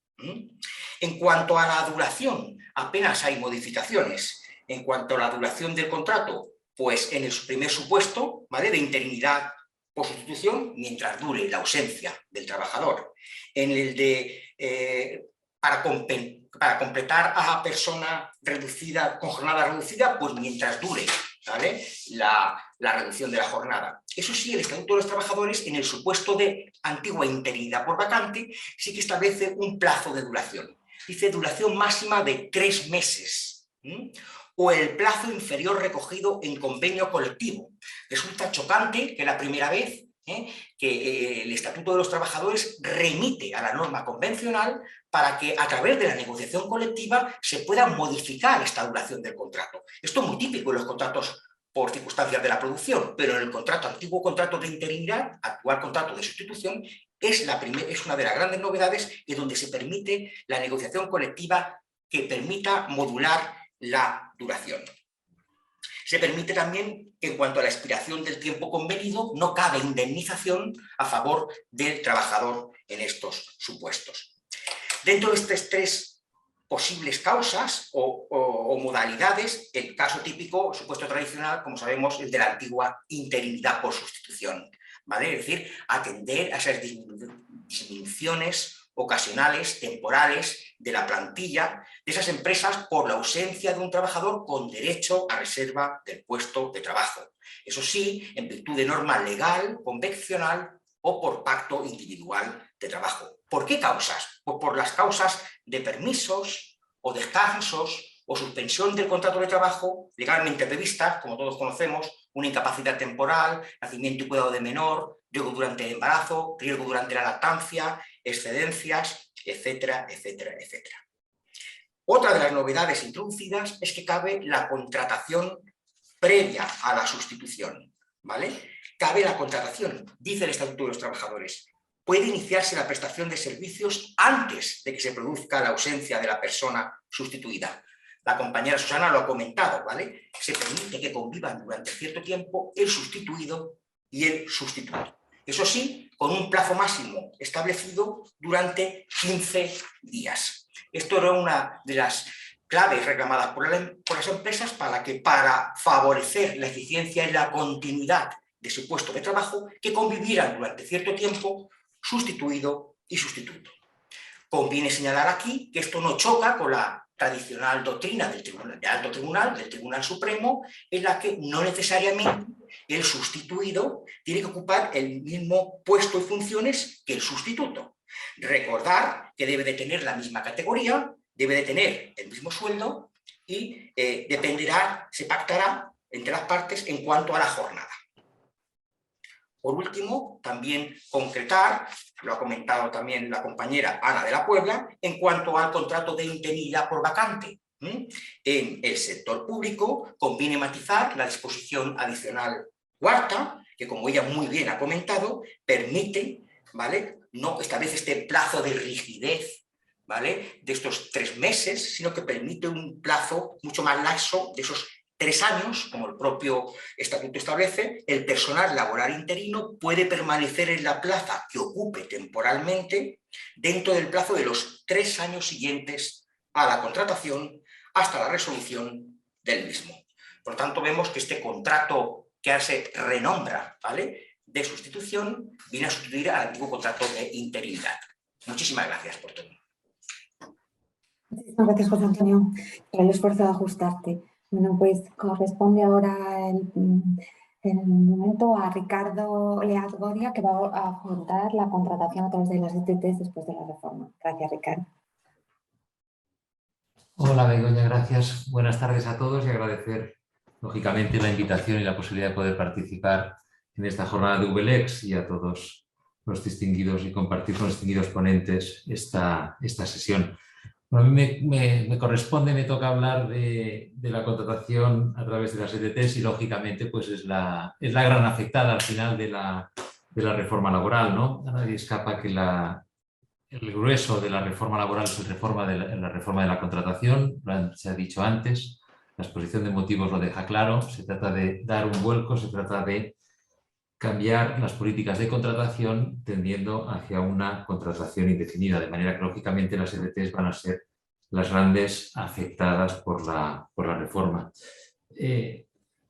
En cuanto a la duración, apenas hay modificaciones. En cuanto a la duración del contrato, pues en el primer supuesto, ¿vale?, de interinidad por sustitución, mientras dure la ausencia del trabajador. En el de para completar a persona reducida con jornada reducida, pues mientras dure, ¿vale?, la reducción de la jornada. Eso sí, el Estatuto de los Trabajadores, en el supuesto de antigua interinidad por vacante, sí que establece un plazo de duración. Dice duración máxima de 3 meses, o el plazo inferior recogido en convenio colectivo. Resulta chocante que la primera vez que el Estatuto de los Trabajadores remite a la norma convencional para que a través de la negociación colectiva se pueda modificar esta duración del contrato. Esto es muy típico en los contratos por circunstancias de la producción, pero en el antiguo contrato de interinidad, actual contrato de sustitución, es una de las grandes novedades y donde se permite la negociación colectiva que permita modular la duración. Se permite también que en cuanto a la expiración del tiempo convenido no cabe indemnización a favor del trabajador en estos supuestos. Dentro de estas tres posibles causas o modalidades, el caso típico, supuesto tradicional, como sabemos, es de la antigua interinidad por sustitución, ¿vale? Es decir, atender a esas disminuciones ocasionales, temporales, de la plantilla de esas empresas por la ausencia de un trabajador con derecho a reserva del puesto de trabajo. Eso sí, en virtud de norma legal, convencional o por pacto individual de trabajo. ¿Por qué causas? Pues por las causas de permisos o descansos o suspensión del contrato de trabajo legalmente previstas, como todos conocemos, una incapacidad temporal, nacimiento y cuidado de menor, riesgo durante el embarazo, riesgo durante la lactancia, excedencias, etcétera, etcétera, etcétera. Otra de las novedades introducidas es que cabe la contratación previa a la sustitución, ¿vale? Cabe la contratación, dice el Estatuto de los Trabajadores. Puede iniciarse la prestación de servicios antes de que se produzca la ausencia de la persona sustituida. La compañera Susana lo ha comentado, ¿vale? Se permite que convivan durante cierto tiempo el sustituido y el sustituto. Eso sí, con un plazo máximo establecido durante 15 días. Esto era una de las claves reclamadas por las empresas para favorecer la eficiencia y la continuidad de su puesto de trabajo, que convivieran durante cierto tiempo sustituido y sustituto. Conviene señalar aquí que esto no choca con la tradicional doctrina del Alto Tribunal, del Tribunal Supremo, en la que no necesariamente el sustituido tiene que ocupar el mismo puesto y funciones que el sustituto. Recordar que debe de tener la misma categoría, debe de tener el mismo sueldo y se pactará entre las partes en cuanto a la jornada. Por último, también concretar, lo ha comentado también la compañera Ana de la Puebla, en cuanto al contrato de interinidad por vacante. En el sector público conviene matizar la disposición adicional cuarta, que como ella muy bien ha comentado, permite, ¿vale?, no establece este plazo de rigidez, ¿vale?, de estos 3 meses, sino que permite un plazo mucho más laxo de esos 3 años, como el propio estatuto establece. El personal laboral interino puede permanecer en la plaza que ocupe temporalmente dentro del plazo de los 3 años siguientes a la contratación hasta la resolución del mismo. Por tanto, vemos que este contrato que ahora se renombra, ¿vale?, de sustitución, viene a sustituir al antiguo contrato de interinidad. Muchísimas gracias por todo. Muchísimas gracias, José Antonio, por el esfuerzo de ajustarte. Bueno, pues corresponde ahora el momento a Ricardo Leaz Godia, que va a afrontar la contratación a través de las ETTs después de la reforma. Gracias, Ricardo. Hola, Begoña, gracias. Buenas tardes a todos y agradecer, lógicamente, la invitación y la posibilidad de poder participar en esta jornada de VLEX y a todos los distinguidos y compartir con los distinguidos ponentes esta sesión. Bueno, a mí me corresponde, me toca hablar de la contratación a través de las ETTs y, lógicamente, pues es la gran afectada al final de la reforma laboral, ¿no? A nadie escapa que el grueso de la reforma laboral es la reforma de la contratación, se ha dicho antes, la exposición de motivos lo deja claro, se trata de dar un vuelco, se trata de cambiar las políticas de contratación tendiendo hacia una contratación indefinida, de manera que lógicamente las ETTs van a ser las grandes afectadas por la reforma.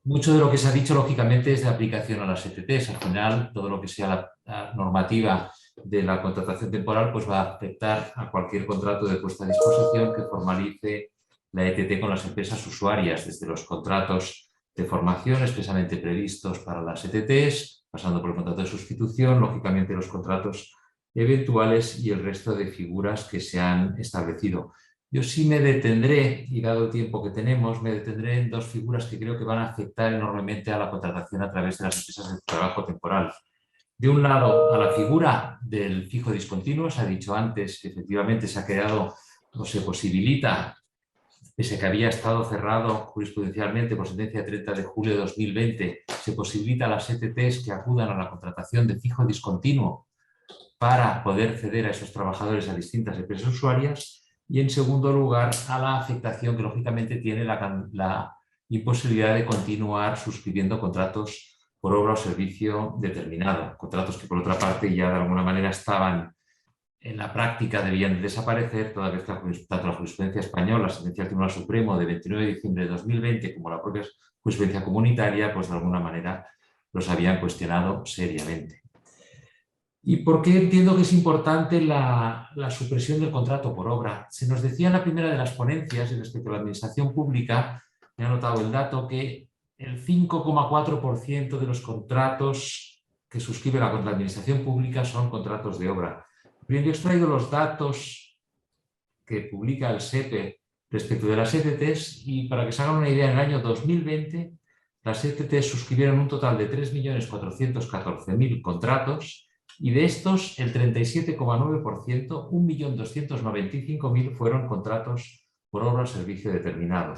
Mucho de lo que se ha dicho lógicamente es de aplicación a las ETTs. Al final, todo lo que sea la normativa de la contratación temporal pues va a afectar a cualquier contrato de puesta a disposición que formalice la ETT con las empresas usuarias, desde los contratos de formación expresamente previstos para las ETTs, pasando por el contrato de sustitución, lógicamente los contratos eventuales y el resto de figuras que se han establecido. Yo sí me detendré, y dado el tiempo que tenemos, me detendré en 2 figuras que creo que van a afectar enormemente a la contratación a través de las empresas de trabajo temporal. De un lado, a la figura del fijo discontinuo, se ha dicho antes que efectivamente se ha creado o se posibilita, pese a que había estado cerrado jurisprudencialmente por sentencia de 30 de julio de 2020, se posibilita a las ETTs que acudan a la contratación de fijo discontinuo para poder ceder a esos trabajadores a distintas empresas usuarias. Y en segundo lugar, a la afectación que lógicamente tiene la imposibilidad de continuar suscribiendo contratos por obra o servicio determinado. Contratos que por otra parte ya de alguna manera estaban en la práctica, debían desaparecer, toda vez que tanto la jurisprudencia española, la sentencia del Tribunal Supremo de 29 de diciembre de 2020, como la propia jurisprudencia comunitaria, pues de alguna manera los habían cuestionado seriamente. ¿Y por qué entiendo que es importante la supresión del contrato por obra? Se nos decía en la primera de las ponencias, y respecto a la administración pública, me ha notado el dato que el 5,4% de los contratos que suscribe la administración pública son contratos de obra. Bien, yo he extraído los datos que publica el SEPE respecto de las ETTs y para que se hagan una idea, en el año 2020 las ETTs suscribieron un total de 3.414.000 contratos y de estos el 37,9%, 1.295.000 fueron contratos por obra o servicio determinado.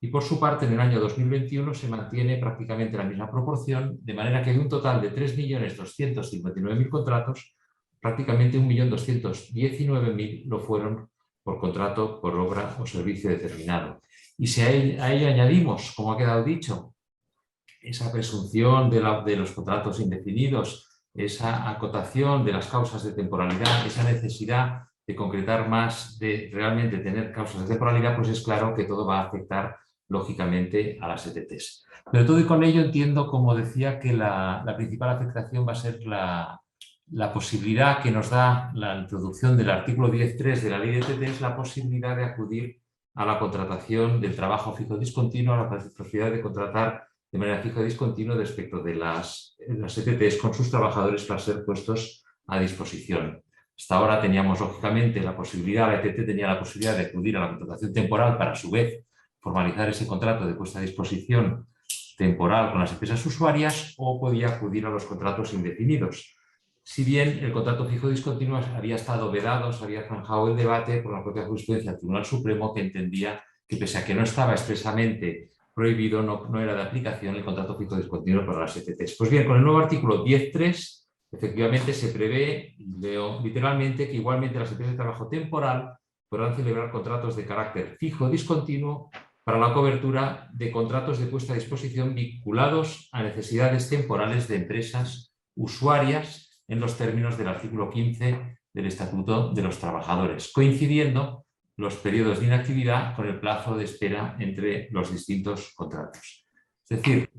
Y por su parte, en el año 2021 se mantiene prácticamente la misma proporción, de manera que de un total de 3.259.000 contratos, prácticamente 1.219.000 lo fueron por contrato por obra o servicio determinado. Y si a ello añadimos, como ha quedado dicho, esa presunción de los contratos indefinidos esa acotación de las causas de temporalidad, esa necesidad de concretar más, de realmente tener causas de temporalidad, pues es claro que todo va a afectar lógicamente a las ETTs. Pero todo y con ello entiendo, como decía, que la principal afectación va a ser la posibilidad que nos da la introducción del artículo 10.3 de la ley de ETTs, la posibilidad de acudir a la contratación del trabajo fijo discontinuo, a la posibilidad de contratar de manera fija y discontinua respecto de las ETTs con sus trabajadores para ser puestos a disposición. Hasta ahora teníamos, lógicamente, la posibilidad, la ETT tenía la posibilidad de acudir a la contratación temporal para, a su vez, formalizar ese contrato de puesta a disposición temporal con las empresas usuarias, o podía acudir a los contratos indefinidos. Si bien el contrato fijo discontinuo había estado vedado, se había zanjado el debate por la propia jurisprudencia del Tribunal Supremo, que entendía que, pese a que no estaba expresamente prohibido, no era de aplicación el contrato fijo discontinuo para las ETTs. Pues bien, con el nuevo artículo 10.3, efectivamente se prevé, leo literalmente, que igualmente las empresas de trabajo temporal podrán celebrar contratos de carácter fijo discontinuo para la cobertura de contratos de puesta a disposición vinculados a necesidades temporales de empresas usuarias en los términos del artículo 15 del Estatuto de los Trabajadores, coincidiendo los periodos de inactividad con el plazo de espera entre los distintos contratos. Es decir,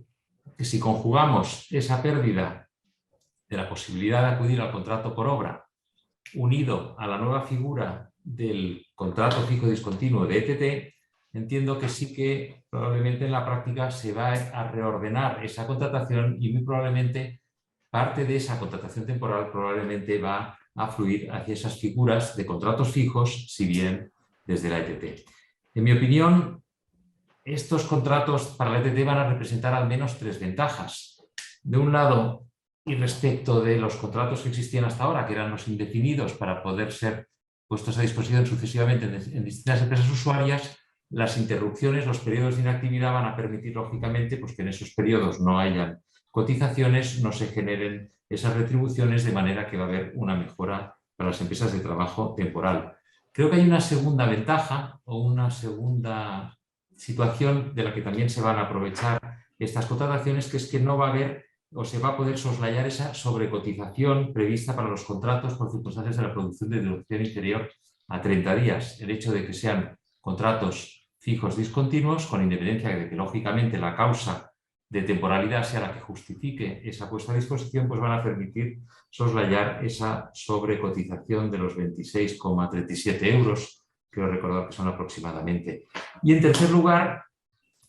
que si conjugamos esa pérdida de la posibilidad de acudir al contrato por obra unido a la nueva figura del contrato fijo discontinuo de ETT, entiendo que sí que probablemente en la práctica se va a reordenar esa contratación y muy probablemente parte de esa contratación temporal probablemente va a fluir hacia esas figuras de contratos fijos, si bien desde la ETT. En mi opinión, estos contratos para la ETT van a representar al menos tres ventajas. De un lado, y respecto de los contratos que existían hasta ahora, que eran los indefinidos para poder ser puestos a disposición sucesivamente en distintas empresas usuarias, las interrupciones, los periodos de inactividad van a permitir, lógicamente, pues que en esos periodos no hayan cotizaciones, no se generen esas retribuciones, de manera que va a haber una mejora para las empresas de trabajo temporal. Creo que hay una segunda ventaja o una segunda situación de la que también se van a aprovechar estas contrataciones, que es que no va a haber o se va a poder soslayar esa sobrecotización prevista para los contratos por circunstancias de la producción de duración inferior a 30 días. El hecho de que sean contratos fijos discontinuos, con independencia de que, lógicamente, la causa de temporalidad sea la que justifique esa puesta a disposición, pues van a permitir soslayar esa sobrecotización de los 26,37 euros, creo recordar que son aproximadamente. Y en tercer lugar,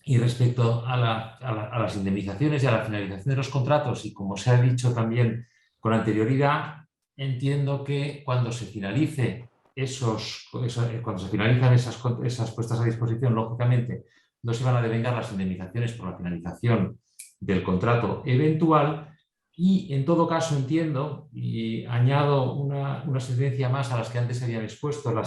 y respecto a las indemnizaciones y a la finalización de los contratos, y como se ha dicho también con anterioridad, entiendo que cuando se finalicen esas puestas a disposición, lógicamente, no se van a devengar las indemnizaciones por la finalización del contrato eventual, y en todo caso entiendo, y añado una sentencia más a las que antes habían expuesto, el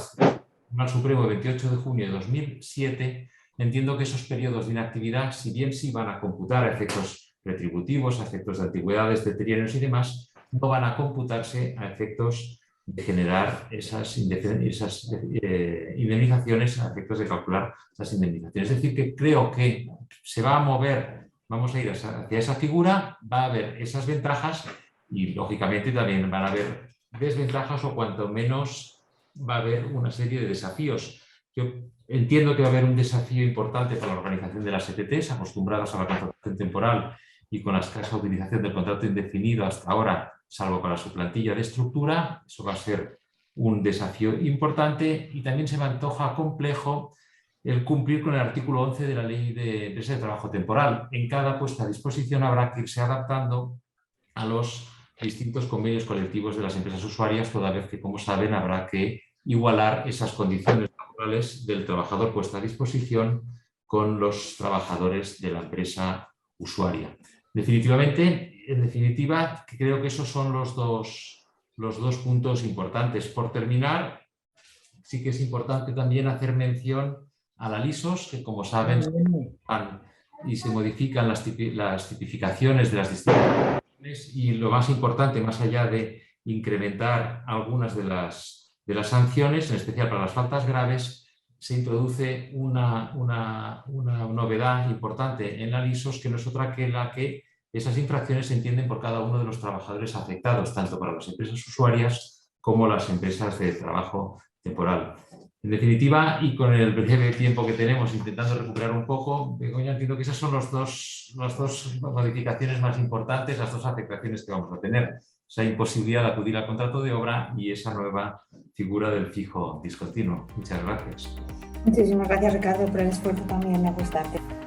Tribunal Supremo de 28 de junio de 2007, entiendo que esos periodos de inactividad, si bien sí van a computar a efectos retributivos, a efectos de antigüedades, de trienios y demás, no van a computarse a efectos de generar esas indemnizaciones, a efectos de calcular esas indemnizaciones. Es decir, que creo que se va a mover, vamos a ir hacia esa figura, va a haber esas ventajas y, lógicamente, también van a haber desventajas, o cuanto menos va a haber una serie de desafíos. Yo entiendo que va a haber un desafío importante para la organización de las ETTs, acostumbradas a la contratación temporal y con la escasa utilización del contrato indefinido hasta ahora, salvo para su plantilla de estructura. Eso va a ser un desafío importante, y también se me antoja complejo el cumplir con el artículo 11 de la Ley de Empresas de Trabajo Temporal. En cada puesta a disposición habrá que irse adaptando a los distintos convenios colectivos de las empresas usuarias, toda vez que, como saben, habrá que igualar esas condiciones laborales del trabajador puesto a disposición con los trabajadores de la empresa usuaria. En definitiva, creo que esos son los dos puntos importantes. Por terminar, sí que es importante también hacer mención a la LISOS, que, como saben, y se modifican las tipificaciones de las distintas, y lo más importante, más allá de incrementar algunas de las sanciones, en especial para las faltas graves, se introduce una novedad importante en la LISOS, que no es otra que la que esas infracciones se entienden por cada uno de los trabajadores afectados, tanto para las empresas usuarias como las empresas de trabajo temporal. En definitiva, y con el breve tiempo que tenemos intentando recuperar un poco, Begoña, entiendo que esas son las dos modificaciones más importantes, las dos afectaciones que vamos a tener. Esa imposibilidad de acudir al contrato de obra y esa nueva figura del fijo discontinuo. Muchas gracias. Muchísimas gracias, Ricardo, por el esfuerzo también de ajustarte.